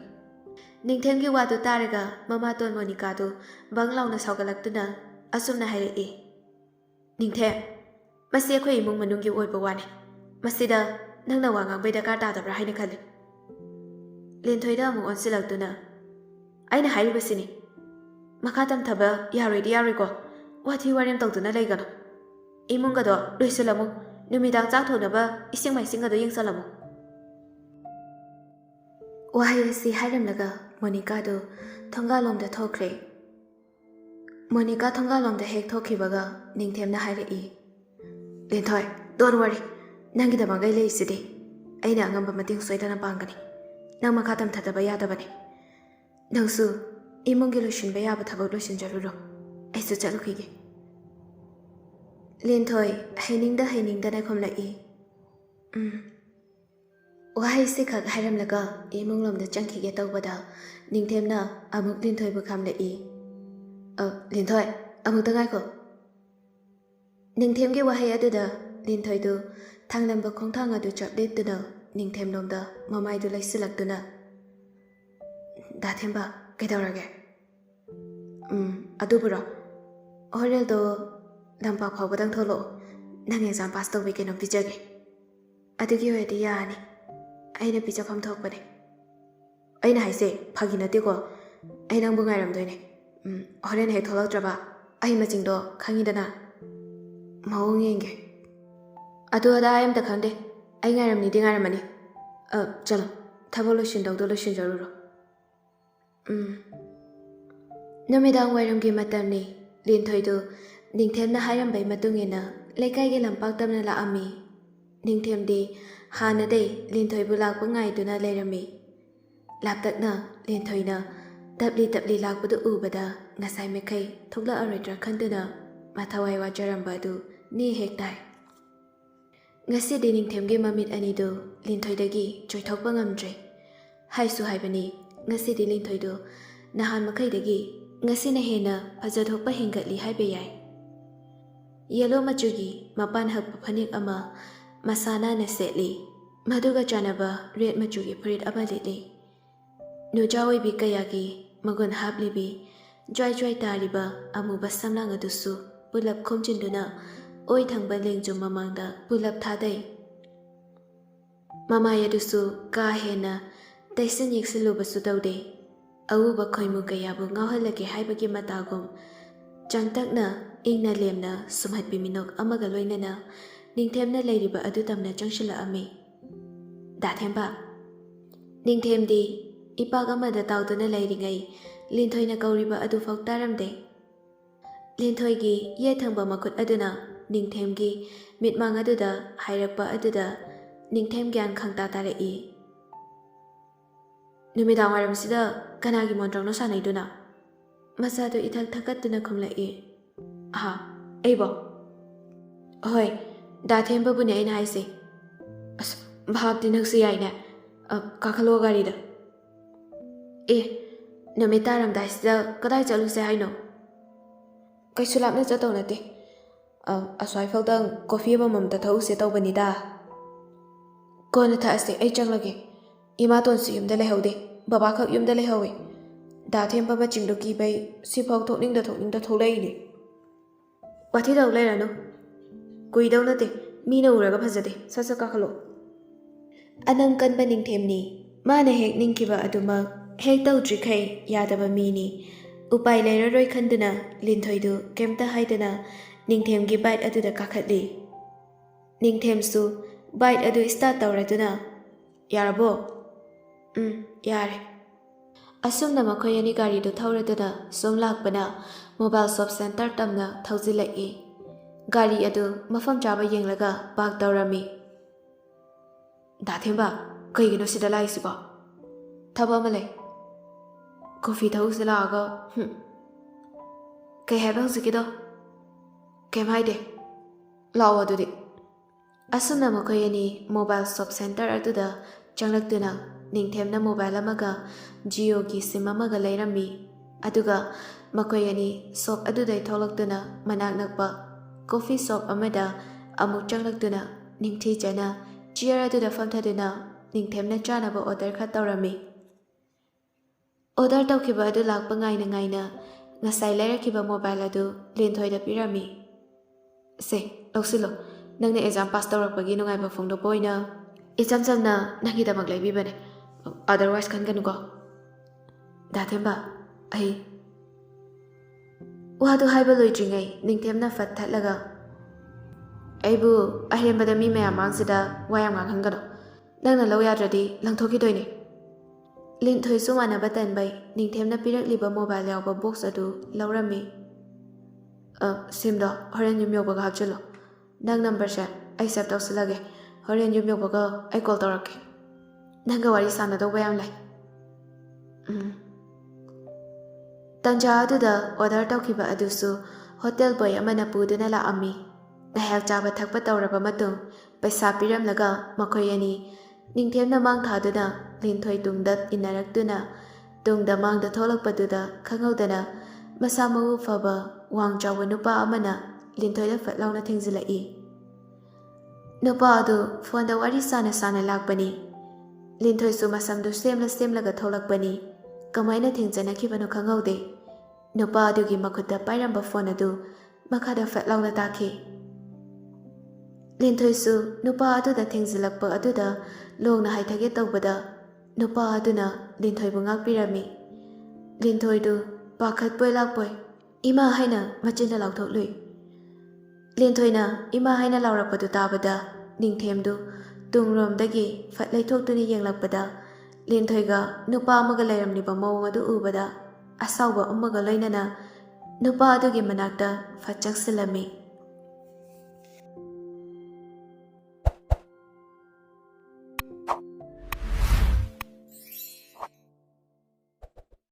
ꯅꯤꯡꯊꯦꯝꯒꯤ ꯋꯥꯗꯨ ꯇꯥꯔꯒ ꯃꯃꯥꯇꯣꯟ ꯃꯣꯅꯤꯀꯥꯗꯨ ꯕꯪ ꯂꯥꯎꯅ ꯁꯥꯎꯒꯠꯂꯛꯇꯨꯅ ꯑꯁꯨꯝꯅ ꯍꯥꯏꯔꯛꯏ. ꯅꯤꯡꯊꯦꯝ, ꯃꯁꯤ ꯑꯩꯈꯣꯏ ꯏꯃꯨꯡ ꯃꯅꯨꯡꯒꯤ ꯑꯣꯏꯕ ꯋꯥꯅꯤ. ꯃꯁꯤꯗ ꯅꯪꯅ ꯋꯥ ꯉꯥꯡꯕꯩ ꯗꯔꯀꯥꯔ ꯇꯥꯗꯕ꯭ꯔꯥ ꯍꯥꯏꯅ ꯈꯜꯂꯤ. ꯂꯦꯟꯊꯣꯏꯗ ꯑꯃꯨꯛ ꯑꯣꯟꯁꯤꯜꯂꯛꯇꯨꯅ ꯑꯩꯅ ꯍꯥꯏꯔꯤꯕꯁꯤꯅꯤ. ꯃꯈꯥ ꯇꯝꯊꯕ ꯌꯥꯔꯣꯏꯗꯤ ꯌꯥꯔꯣꯏꯀꯣ. ꯋꯥꯊꯤ ꯋꯥꯔꯦꯝ ꯇꯧꯗꯨꯅ ꯂꯩꯒꯅꯨ. ꯏꯃꯨꯡꯒꯗꯣ ꯂꯣꯏꯁꯤꯜꯂꯝꯃꯨ. ꯅꯨꯃꯤꯗꯥꯡ ꯆꯥꯛ ꯊꯣꯡꯅꯕ ꯏꯁꯤꯡ ꯃꯥꯏꯁꯤꯡꯒꯗꯣ ꯌꯦꯡꯁꯜꯂꯝꯃꯨ. ꯋꯥꯍꯩ ꯑꯁꯤ ꯍꯥꯏꯔꯝꯂꯒ ꯃꯣꯅꯤꯀꯥꯗꯨ ꯊꯣꯡꯒꯥꯜꯂꯣꯝꯗ ꯊꯣꯛꯈ꯭ꯔꯦ. ꯃꯣꯅꯤꯀꯥ ꯊꯣꯡꯒꯥꯜꯂꯣꯝꯗ ꯍꯦꯛ ꯊꯣꯛꯈꯤꯕꯒ ꯅꯤꯡꯊꯦꯝꯅ ꯍꯥꯏꯔꯛꯏ. ꯂꯦꯟꯊꯣꯏ, ꯗꯣꯟ ꯋꯥꯔꯤ. ꯅꯪꯒꯤꯗꯃꯛ ꯑꯩ ꯂꯩꯔꯤꯁꯤꯗꯤ. ꯑꯩꯅ ꯑꯉꯝꯕ ꯃꯇꯦꯡ ꯁꯣꯏꯗꯅ ꯄꯥꯡꯒꯅꯤ. ꯅꯪ ꯃꯈꯥ ꯇꯝꯊꯗꯕ ꯌꯥꯗꯕꯅꯤ. ꯅꯪꯁꯨ ꯏꯃꯨꯡꯒꯤ ꯂꯣꯏꯁꯤꯟꯕ ꯌꯥꯕ ꯊꯕꯛ ꯂꯣꯏꯁꯤꯟꯖꯔꯨꯔꯣ. ꯑꯩꯁꯨ ꯆꯠꯂꯨꯈꯤꯒꯦ. ꯂꯦꯟꯊꯣꯏ ꯍꯩꯅꯤꯡꯗꯅ ꯈꯨꯝꯂꯛꯏ. ꯋꯥꯍꯩꯁꯤ ꯈꯛ ꯍꯥꯏꯔꯝꯂꯒ ꯏꯃꯨꯡꯂꯣꯝꯗ ꯆꯪꯈꯤꯒꯦ ꯇꯧꯕꯗ ꯅꯤꯡꯊꯦꯝꯅ ꯑꯃꯨꯛ ꯂꯦꯟꯊꯣꯏꯕꯨ ꯈꯥꯝꯂꯛꯏ. ꯂꯦꯟꯊꯣꯏ, ꯑꯃꯨꯛꯇ ꯉꯥꯏꯈꯣ. ꯅꯤꯡꯊꯦꯝꯒꯤ ꯋꯥꯍꯩ ꯑꯗꯨꯗ ꯂꯦꯟꯊꯣꯏꯗꯨ ꯊꯥꯡꯂꯝꯕ ꯈꯣꯡꯊꯥꯡ ꯑꯗꯨ ꯆꯞ ꯂꯦꯞꯇꯨꯅ ꯅꯤꯡꯊꯦꯝꯂꯣꯝꯗ ꯃꯃꯥꯏꯗꯨ ꯂꯩꯁꯤꯜꯂꯛꯇꯨꯅ ꯗꯥꯊꯦꯝꯕ, ꯀꯩꯗꯧꯔꯒꯦ? ꯑꯗꯨꯕꯨꯔꯣ, ꯍꯣꯔꯦꯜꯗꯣ ꯂꯝꯄꯥꯛ ꯐꯥꯎꯕꯗꯪ ꯊꯣꯛꯂꯛꯑꯣ. ꯅꯪ ꯑꯦꯛꯖꯥꯝ ꯄꯥꯁ ꯇꯧꯕꯩ ꯀꯩꯅꯣꯝ ꯄꯤꯖꯒꯦ. ꯑꯗꯨꯒꯤ ꯑꯣꯏꯔꯗꯤ ꯌꯥꯔꯅꯤ. ꯑꯩꯅ ꯄꯤꯖꯐꯝ ꯊꯣꯛꯄꯅꯦ. ꯑꯩꯅ ꯍꯥꯏꯁꯦ ꯐꯥꯒꯤ ꯅꯠꯇꯦꯀꯣ. ꯑꯩ ꯅꯪꯕꯨ ꯉꯥꯏꯔꯝꯗꯣꯏꯅꯦ. ꯍꯣꯔꯦꯟ ꯍꯦꯛ ꯊꯣꯛꯂꯛꯇ꯭ꯔꯕ ꯑꯩ ꯃꯆꯤꯡꯗꯣ ꯈꯪꯉꯤꯗꯅ. ꯃꯑꯣꯡ ꯌꯦꯡꯒꯦ. ꯑꯗꯨ ꯑꯗꯥ ꯑꯩ ꯑꯝꯇ ꯈꯪꯗꯦ. ꯑꯩ ꯉꯥꯏꯔꯝꯅꯤꯗꯤ ꯉꯥꯏꯔꯝꯃꯅꯤ. ꯆꯠꯂꯣ, ꯊꯕꯛ ꯂꯣꯏꯁꯤꯟꯗꯧꯗꯣ ꯂꯣꯏꯁꯤꯟꯖꯔꯨꯔꯣ. ꯅꯨꯃꯤꯗꯥꯡ ꯋꯥꯏꯔꯝꯒꯤ ꯃꯇꯝꯅꯤ. ꯂꯦꯟꯊꯣꯏꯗꯨ ꯅꯤꯡꯊꯦꯝꯅ ꯍꯥꯏꯔꯝꯕꯩ ꯃꯇꯨꯡ ꯏꯟꯅ ꯂꯩꯀꯥꯏꯒꯤ ꯂꯝꯄꯥꯛ ꯇꯝꯅ ꯂꯥꯛꯑꯝꯃꯤ. ꯅꯤꯡꯊꯦꯝꯗꯤ ꯍꯥꯟꯅꯗꯩ ꯂꯦꯟꯊꯣꯏꯕꯨ ꯂꯥꯛꯄ ꯉꯥꯏꯗꯨꯅ ꯂꯩꯔꯝꯃꯤ. ꯂꯥꯞꯇꯛꯅ ꯂꯦꯟꯊꯣꯏꯅ ꯇꯞꯂꯤ ꯂꯥꯛꯄꯗꯨ ꯎꯕꯗ ꯉꯁꯥꯏ ꯃꯈꯩ ꯊꯣꯛꯂꯛꯑꯔꯣꯏꯗ꯭ꯔꯥ ꯈꯟꯗꯨꯅ ꯃꯊꯋꯥꯏ ꯋꯥꯖꯔꯝꯕ ꯑꯗꯨ ꯅꯦ ꯍꯦꯛ ꯇꯥꯏ. ꯉꯁꯤꯗꯤ ꯅꯤꯡꯊꯦꯝꯒꯤ ꯃꯃꯤꯠ ꯑꯅꯤꯗꯨ ꯂꯦꯟꯊꯣꯏꯗꯒꯤ ꯆꯣꯏꯊꯣꯛꯄ ꯉꯝꯗ꯭ꯔꯦ. ꯍꯥꯏꯁꯨ ꯍꯥꯏꯕꯅꯤ, ꯉꯁꯤꯗꯤ ꯂꯦꯟꯊꯣꯏꯗꯨ ꯅꯍꯥꯟ ꯃꯈꯩꯗꯒꯤ ꯉꯁꯤꯅ ꯍꯦꯟꯅ ꯐꯖꯊꯣꯛꯄ ꯍꯦꯟꯒꯠꯂꯤ ꯍꯥꯏꯕ ꯌꯥꯏ. ꯌꯦꯂꯣ ꯃꯆꯨꯒꯤ ꯃꯄꯥꯟ ꯍꯛꯄ ꯐꯅꯦꯛ ꯑꯃ ꯃꯁꯥ ꯅꯥꯟꯅ ꯁꯦꯠꯂꯤ. ꯃꯗꯨꯒ ꯆꯥꯟꯅꯕ ꯔꯦꯗ ꯃꯆꯨꯒꯤ ꯐꯨꯔꯤꯠ ꯑꯃ ꯂꯤꯠꯂꯤ. ꯅꯨꯖꯥ ꯑꯣꯏꯕꯤ ꯀꯌꯥꯒꯤ ꯃꯒꯨꯟ ꯍꯥꯞꯂꯤꯕꯤ ꯖ꯭ꯋꯥꯏ ꯇꯥꯔꯤꯕ ꯑꯃꯨꯕ ꯁꯝꯂꯥꯡ ꯑꯗꯨꯁꯨ ꯄꯨꯂꯞ ꯈꯣꯝꯖꯤꯟꯗꯨꯅ ꯑꯣꯏ ꯊꯪꯕ ꯂꯦꯡꯖꯨꯝ ꯃꯃꯥꯡꯗ ꯄꯨꯂꯞ ꯊꯥꯗꯩ. ꯃꯃꯥꯏ ꯑꯗꯨꯁꯨ ꯀꯥ ꯍꯦꯟꯅ ꯇꯩꯁꯤꯟ ꯌꯦꯛꯁꯤꯜꯂꯨꯕꯁꯨ ꯇꯧꯗꯦ. ꯑꯎꯕ ꯈꯣꯏꯃꯨ ꯀꯌꯥꯕꯨ ꯉꯥꯎꯍꯜꯂꯒꯦ ꯍꯥꯏꯕꯒꯤ ꯃꯇꯥꯒꯨꯝ ꯆꯥꯡꯇꯛꯅ ꯏꯪꯅ ꯂꯦꯝꯅ ꯁꯨꯝꯍꯠꯄꯤ ꯃꯤꯅꯣꯛ ꯑꯃꯒ ꯂꯣꯏꯅꯅ ꯅꯤꯡꯊꯦꯝꯅ ꯂꯩꯔꯤꯕ ꯑꯗꯨ ꯇꯝꯅ ꯆꯪꯁꯤꯜꯂꯛꯑꯝꯃꯤ. ꯗꯥꯊꯦꯝꯕ. ꯅꯤꯡꯊꯦꯝꯗꯤ ꯏꯄꯥꯛ ꯑꯃꯗ ꯇꯥꯎꯗꯨꯅ ꯂꯩꯔꯤꯉꯩ ꯂꯦꯟꯊꯣꯏꯅ ꯀꯧꯔꯤꯕ ꯑꯗꯨꯐꯥꯎ ꯇꯥꯔꯝꯗꯦ. ꯂꯦꯟꯊꯣꯏꯒꯤ ꯌꯦꯠ ꯊꯪꯕ ꯃꯈꯨꯠ ꯑꯗꯨꯅ ꯅꯤꯡꯊꯦꯝꯒꯤ ꯃꯤꯠꯃꯥꯡ ꯑꯗꯨꯗ ꯍꯥꯏꯔꯛꯄ ꯑꯗꯨꯗ ꯅꯤꯡꯊꯦꯝ ꯒ꯭ꯌꯥꯟ ꯈꯪꯇꯥ ꯇꯥꯔꯛꯏ. ꯅꯨꯃꯤꯗꯥꯡ ꯋꯥꯏꯔꯝꯁꯤꯗ ꯀꯅꯥꯒꯤ ꯃꯣꯟꯗ꯭ꯔꯪꯅꯣ ꯁꯥꯟꯅꯩꯗꯨꯅ? ꯃꯆꯥꯗꯨ ꯏꯊꯛ ꯊꯛꯀꯠꯇꯨꯅ ꯈꯨꯝꯂꯛꯏ. ꯑꯩꯕꯣ? ꯍꯣꯏ, ꯗꯥꯊꯦꯝꯕꯕꯨꯅꯦ ꯑꯩꯅ ꯍꯥꯏꯁꯦ. ꯑꯁ, ꯚꯥꯞꯇꯤ ꯅꯪꯁꯨ ꯌꯥꯏꯅꯦ. ꯀꯥꯈꯠꯂꯣ ꯒꯥꯔꯤꯗ. ꯅꯨꯃꯤꯠ ꯇꯥꯔꯝꯗꯥꯏꯁꯤꯗ ꯀꯗꯥꯏ ꯆꯠꯂꯨꯁꯦ ꯍꯥꯏꯅꯣ? ꯀꯩꯁꯨ ꯂꯥꯞꯅ ꯆꯠꯇꯧ ꯅꯠꯇꯦ. ꯑꯁ꯭ꯋꯥꯏꯐꯥꯎꯗꯪ ꯀꯣꯐꯤ ꯑꯃꯃꯝꯇ ꯊꯛꯎꯁꯦ ꯇꯧꯕꯅꯤꯗ. ꯀꯣꯟꯅ ꯊꯛꯑꯁꯦ, ꯑꯩ ꯆꯪꯂꯒꯦ. ꯏꯃꯥꯇꯣꯟꯁꯨ ꯌꯨꯝꯗ ꯂꯩꯍꯧꯗꯦ. ꯕꯕꯥꯈꯛ ꯌꯨꯝꯗ ꯂꯩꯍꯧꯋꯤ. ꯗꯥꯊꯦꯝꯕ ꯃꯆꯤꯡꯗꯣ ꯀꯤꯕꯩ ꯁꯤꯐꯥꯎ ꯊꯣꯛꯅꯤꯡꯗ ꯊꯣꯛꯂꯛꯏꯅꯤ. ꯋꯥꯊꯤ ꯇꯧ ꯂꯩꯔꯅꯨ. ꯀꯨꯏꯗꯧ ꯅꯠꯇꯦ. ꯃꯤꯅ ꯎꯔꯒ ꯐꯖꯗꯦ ꯁꯠ ꯁꯠ ꯀꯥꯈꯠꯂꯣ ꯑꯅꯝ ꯀꯟꯕ ꯅꯤꯡꯊꯦꯝꯅꯤ ꯃꯥꯅ ꯍꯦꯛ ꯅꯤꯡꯈꯤꯕ ꯑꯗꯨꯃꯛ ꯍꯦꯛ ꯇꯧꯗ꯭ꯔꯤꯈꯩ ꯌꯥꯗꯕ ꯃꯤꯅꯤ ꯎꯄꯥꯏ ꯂꯩꯔꯔꯣꯏ ꯈꯟꯗꯨꯅ ꯂꯤꯟꯊꯣꯏꯗꯨ ꯀꯩꯝꯇ ꯍꯥꯏꯗꯅ ꯅꯤꯡꯊꯦꯝꯒꯤ ꯕꯥꯏꯠ ꯑꯗꯨꯗ ꯀꯥꯈꯠꯂꯤ ꯅꯤꯡꯊꯦꯝꯁꯨ ꯕꯥꯏꯠ ꯑꯗꯨ ꯁ꯭ꯇꯥꯔꯠ ꯇꯧꯔꯗꯨꯅ ꯌꯥꯔꯕꯣ ꯌꯥꯔꯦ ꯑꯁꯨꯝꯅ ꯃꯈꯣꯏ ꯑꯅꯤ ꯒꯥꯔꯤꯗꯨ ꯊꯧꯔꯗꯨꯅ ꯁꯨꯝ ꯂꯥꯛꯄꯅ ꯃꯣꯕꯥꯏꯜ ꯁꯣꯞ ꯁꯦꯟꯇꯔ ꯇꯝꯅ ꯊꯧꯖꯤꯜꯂꯛꯏ ꯒꯥꯔꯤ ꯑꯗꯨ ꯃꯐꯝ ꯆꯥꯕ ꯌꯦꯡꯂꯒ ꯄꯥꯔꯛ ꯇꯧꯔꯝꯃꯤ ꯗꯥꯊꯦꯝꯕ ꯀꯩꯒꯤꯅꯣ ꯁꯤꯗ ꯂꯥꯛꯏꯁꯤꯕꯣ ꯊꯕꯛ ꯑꯃ ꯂꯩ ꯀꯣꯐꯤ ꯊꯛꯎꯁꯤ ꯂꯥꯛꯑꯒ ꯀꯩ ꯍꯥꯏꯕ ꯍꯧꯖꯤꯛꯀꯤꯗꯣ ꯀꯩꯝ ꯍꯥꯏꯗꯦ ꯂꯥꯛꯑꯣ ꯑꯗꯨꯗꯤ ꯑꯁꯨꯝꯅ ꯃꯈꯣꯏ ꯑꯅꯤ ꯃꯣꯕꯥꯏꯜ ꯁꯣꯞ ꯁꯦꯟꯇꯔ ꯑꯗꯨꯗ ꯆꯪꯂꯛꯇꯨꯅ ꯅꯤꯡꯊꯦꯝꯅ ꯃꯣꯕꯥꯏꯜ ꯑꯃꯒ ꯖꯤꯑꯣꯒꯤ ꯁꯤꯝ ꯑꯃꯒ ꯂꯩꯔꯝꯃꯤ ꯑꯗꯨꯒ ꯃꯈꯣꯏ ꯑꯅꯤ ꯁꯣꯞ ꯑꯗꯨꯗꯩ ꯊꯣꯛꯂꯛꯇꯨꯅ ꯃꯅꯥꯛ ꯅꯛꯄ ꯀꯣꯐꯤ ꯁꯣꯞ ꯑꯃꯗ ꯑꯃꯨꯛ ꯆꯪꯂꯛꯇꯨꯅ ꯅꯤꯡꯊꯤꯖꯅ ꯆꯤꯌꯔ ꯑꯗꯨꯗ ꯐꯝꯊꯗꯨꯅ ꯅꯤꯡꯊꯦꯝꯅ ꯆꯥꯅꯕ ꯑꯣꯔꯗꯔ ꯈꯔ ꯇꯧꯔꯝꯃꯤ ꯑꯣꯔꯗꯔ ꯇꯧꯈꯤꯕ ꯑꯗꯨ ꯂꯥꯛꯄ ꯉꯥꯏꯅ ꯉꯥꯏꯅ ꯉꯁꯥꯏ ꯂꯩꯔꯛꯈꯤꯕ ꯃꯣꯕꯥꯏꯜ ꯑꯗꯨ ꯂꯤꯟꯊꯣꯏꯗ ꯄꯤꯔꯝꯃꯤ ꯁꯦ ꯂꯧꯁꯤꯜꯂꯣ ꯅꯪꯅ ꯑꯦꯛꯖꯥꯝ ꯄꯥꯁ ꯇꯧꯔꯛꯄꯒꯤ ꯅꯨꯡꯉꯥꯏꯕ ꯐꯣꯡꯗꯣꯛꯄ ꯑꯣꯏꯅ ꯏꯆꯝ ꯆꯝꯅ ꯅꯪꯒꯤꯗꯃꯛ ꯂꯩꯕꯤꯕꯅꯦ ꯑꯗꯔꯋꯥꯏꯁ ꯈꯟꯒꯅꯨꯀꯣ ꯗꯥꯊꯦꯝꯕ ꯑꯩ ꯋꯥꯗꯨ ꯍꯥꯏꯕ ꯂꯣꯏꯗ꯭ꯔꯤꯉꯩ ꯅꯤꯡꯊꯦꯝꯅ ꯐꯠ ꯊꯠꯂꯒ ꯑꯩꯕꯨ ꯑꯍꯦꯟꯕꯗ ꯃꯤ ꯃꯌꯥꯝ ꯃꯥꯡꯁꯤꯗ ꯋꯥ ꯌꯥꯝ ꯉꯥꯡꯍꯟꯒꯅꯨ ꯅꯪꯅ ꯂꯧ ꯌꯥꯗ꯭ꯔꯗꯤ ꯂꯪꯊꯣꯛꯈꯤꯗꯣꯏꯅꯦ ꯂꯤꯟꯊꯣꯏꯁꯨ ꯃꯥꯟꯅꯕ ꯇꯟꯕꯩ ꯅꯤꯡꯊꯦꯝꯅ ꯄꯤꯔꯛꯂꯤꯕ ꯃꯣꯕꯥꯏꯜ ꯌꯥꯎꯕ ꯕꯣꯛꯁ ꯑꯗꯨ ꯂꯧꯔꯝꯃꯤ ꯁꯤꯝꯗꯣ ꯍꯣꯔꯦꯟ ꯌꯨꯝ ꯌꯧꯕꯒ ꯍꯥꯞꯆꯤꯜꯂꯣ ꯅꯪ ꯅꯝꯕꯔꯁꯦ ꯑꯩ ꯁꯦꯞ ꯇꯧꯁꯤꯜꯂꯒꯦ ꯍꯣꯔꯦꯟ ꯌꯨꯝ ꯌꯧꯕꯒ ꯑꯩ ꯀꯣꯜ ꯇꯧꯔꯛꯀꯦ ꯅꯪꯒ ꯋꯥꯔꯤ ꯁꯥꯟꯅꯗꯧꯕ ꯌꯥꯝ ꯂꯩ ꯇꯟꯖꯥ ꯑꯗꯨꯗ ꯑꯣꯔꯗꯔ ꯇꯧꯈꯤꯕ ꯑꯗꯨꯁꯨ ꯍꯣꯇꯦꯜ ꯕꯣꯏ ꯑꯃꯅ ꯄꯨꯗꯨꯅ ꯂꯥꯛꯑꯝꯃꯤ ꯉꯥꯏꯍꯥꯛ ꯆꯥꯕ ꯊꯛꯄ ꯇꯧꯔꯕ ꯃꯇꯨꯡ ꯄꯩꯁꯥ ꯄꯤꯔꯝꯂꯒ ꯃꯈꯣꯏ ꯑꯅꯤ ꯅꯤꯡꯊꯦꯝꯅ ꯃꯥꯡ ꯊꯥꯗꯨꯅ ꯂꯤꯟꯊꯣꯏ ꯇꯨꯡꯗ ꯏꯟꯅꯔꯛꯇꯨꯅ ꯇꯨꯡꯗ ꯃꯥꯡꯗ ꯊꯣꯛꯂꯛꯄꯗꯨꯗ ꯈꯪꯍꯧꯗꯅ ꯃꯁꯥ ꯃꯎ ꯐꯕ ꯋꯥꯡ ꯆꯥꯎꯕ ꯅꯨꯄꯥ ꯑꯃꯅ ꯂꯤꯟꯊꯣꯏꯗ ꯐꯠ ꯂꯥꯎꯅ ꯊꯦꯡꯖꯤꯜꯂꯛꯏ ꯅꯨꯄꯥ ꯑꯗꯨ ꯐꯣꯟꯗ ꯋꯥꯔꯤ ꯁꯥꯅ ꯁꯥꯅ ꯂꯥꯛꯄꯅꯤ ꯂꯤꯟꯊꯣꯏꯁꯨ ꯃꯁꯝꯗꯨ ꯁꯦꯝꯂꯒ ꯊꯣꯛꯂꯛꯄꯅꯤ ꯀꯃꯥꯏꯅ ꯊꯦꯡꯖꯅꯈꯤꯕꯅꯣ ꯈꯪꯍꯧꯗꯦ ꯅꯨꯄꯥ ꯑꯗꯨꯒꯤ ꯃꯈꯨꯠꯇ ꯄꯥꯏꯔꯝꯕ ꯐꯣꯟ ꯑꯗꯨ ꯃꯈꯥꯗ ꯐꯠ ꯂꯥꯎꯅ ꯇꯥꯈꯤ ꯂꯤꯟꯊꯣꯏꯁꯨ ꯅꯨꯄꯥ ꯑꯗꯨꯗ ꯊꯦꯡꯖꯤꯜꯂꯛꯄ ꯑꯗꯨꯗ ꯂꯣꯡꯅ ꯍꯥꯏꯊꯒꯦ ꯇꯧꯕꯗ ꯅꯨꯄꯥ ꯑꯗꯨꯅ ꯂꯤꯟꯊꯣꯏꯕꯨ ꯉꯥꯛꯄꯤꯔꯝꯃꯤ ꯂꯤꯟꯊꯣꯏꯗꯨ ꯄꯥꯈꯠꯄꯣꯏ ꯂꯥꯛꯄꯣꯏ ꯏꯃꯥ ꯍꯥꯏꯅ ꯃꯆꯤꯟꯗ ꯂꯥꯎꯊꯣꯛꯂꯨꯏ ꯂꯤꯟꯊꯣꯏꯅ ꯏꯃꯥ ꯍꯥꯏꯅ ꯂꯥꯎꯔꯛꯄꯗꯨ ꯇꯥꯕꯗ ꯅꯤꯡꯊꯦꯝꯗꯨ ꯇꯨꯡꯂꯣꯝꯗꯒꯤ ꯐꯠ ꯂꯩꯊꯣꯛꯇꯨꯅ ꯌꯦꯡꯂꯛꯄꯗ ꯂꯤꯟꯊꯣꯏꯒ ꯅꯨꯄꯥ ꯑꯃꯒ ꯂꯩꯔꯝꯂꯤꯕ ꯃꯑꯣꯡ ꯑꯗꯨ ꯎꯕꯗ ꯑꯁꯥꯎꯕ ꯑꯃꯒ ꯂꯣꯏꯅꯅ ꯅꯨꯄꯥ ꯑꯗꯨꯒꯤ ꯃꯅꯥꯛꯇ ꯐꯠ ꯆꯪꯁꯤꯜꯂꯝꯃꯤ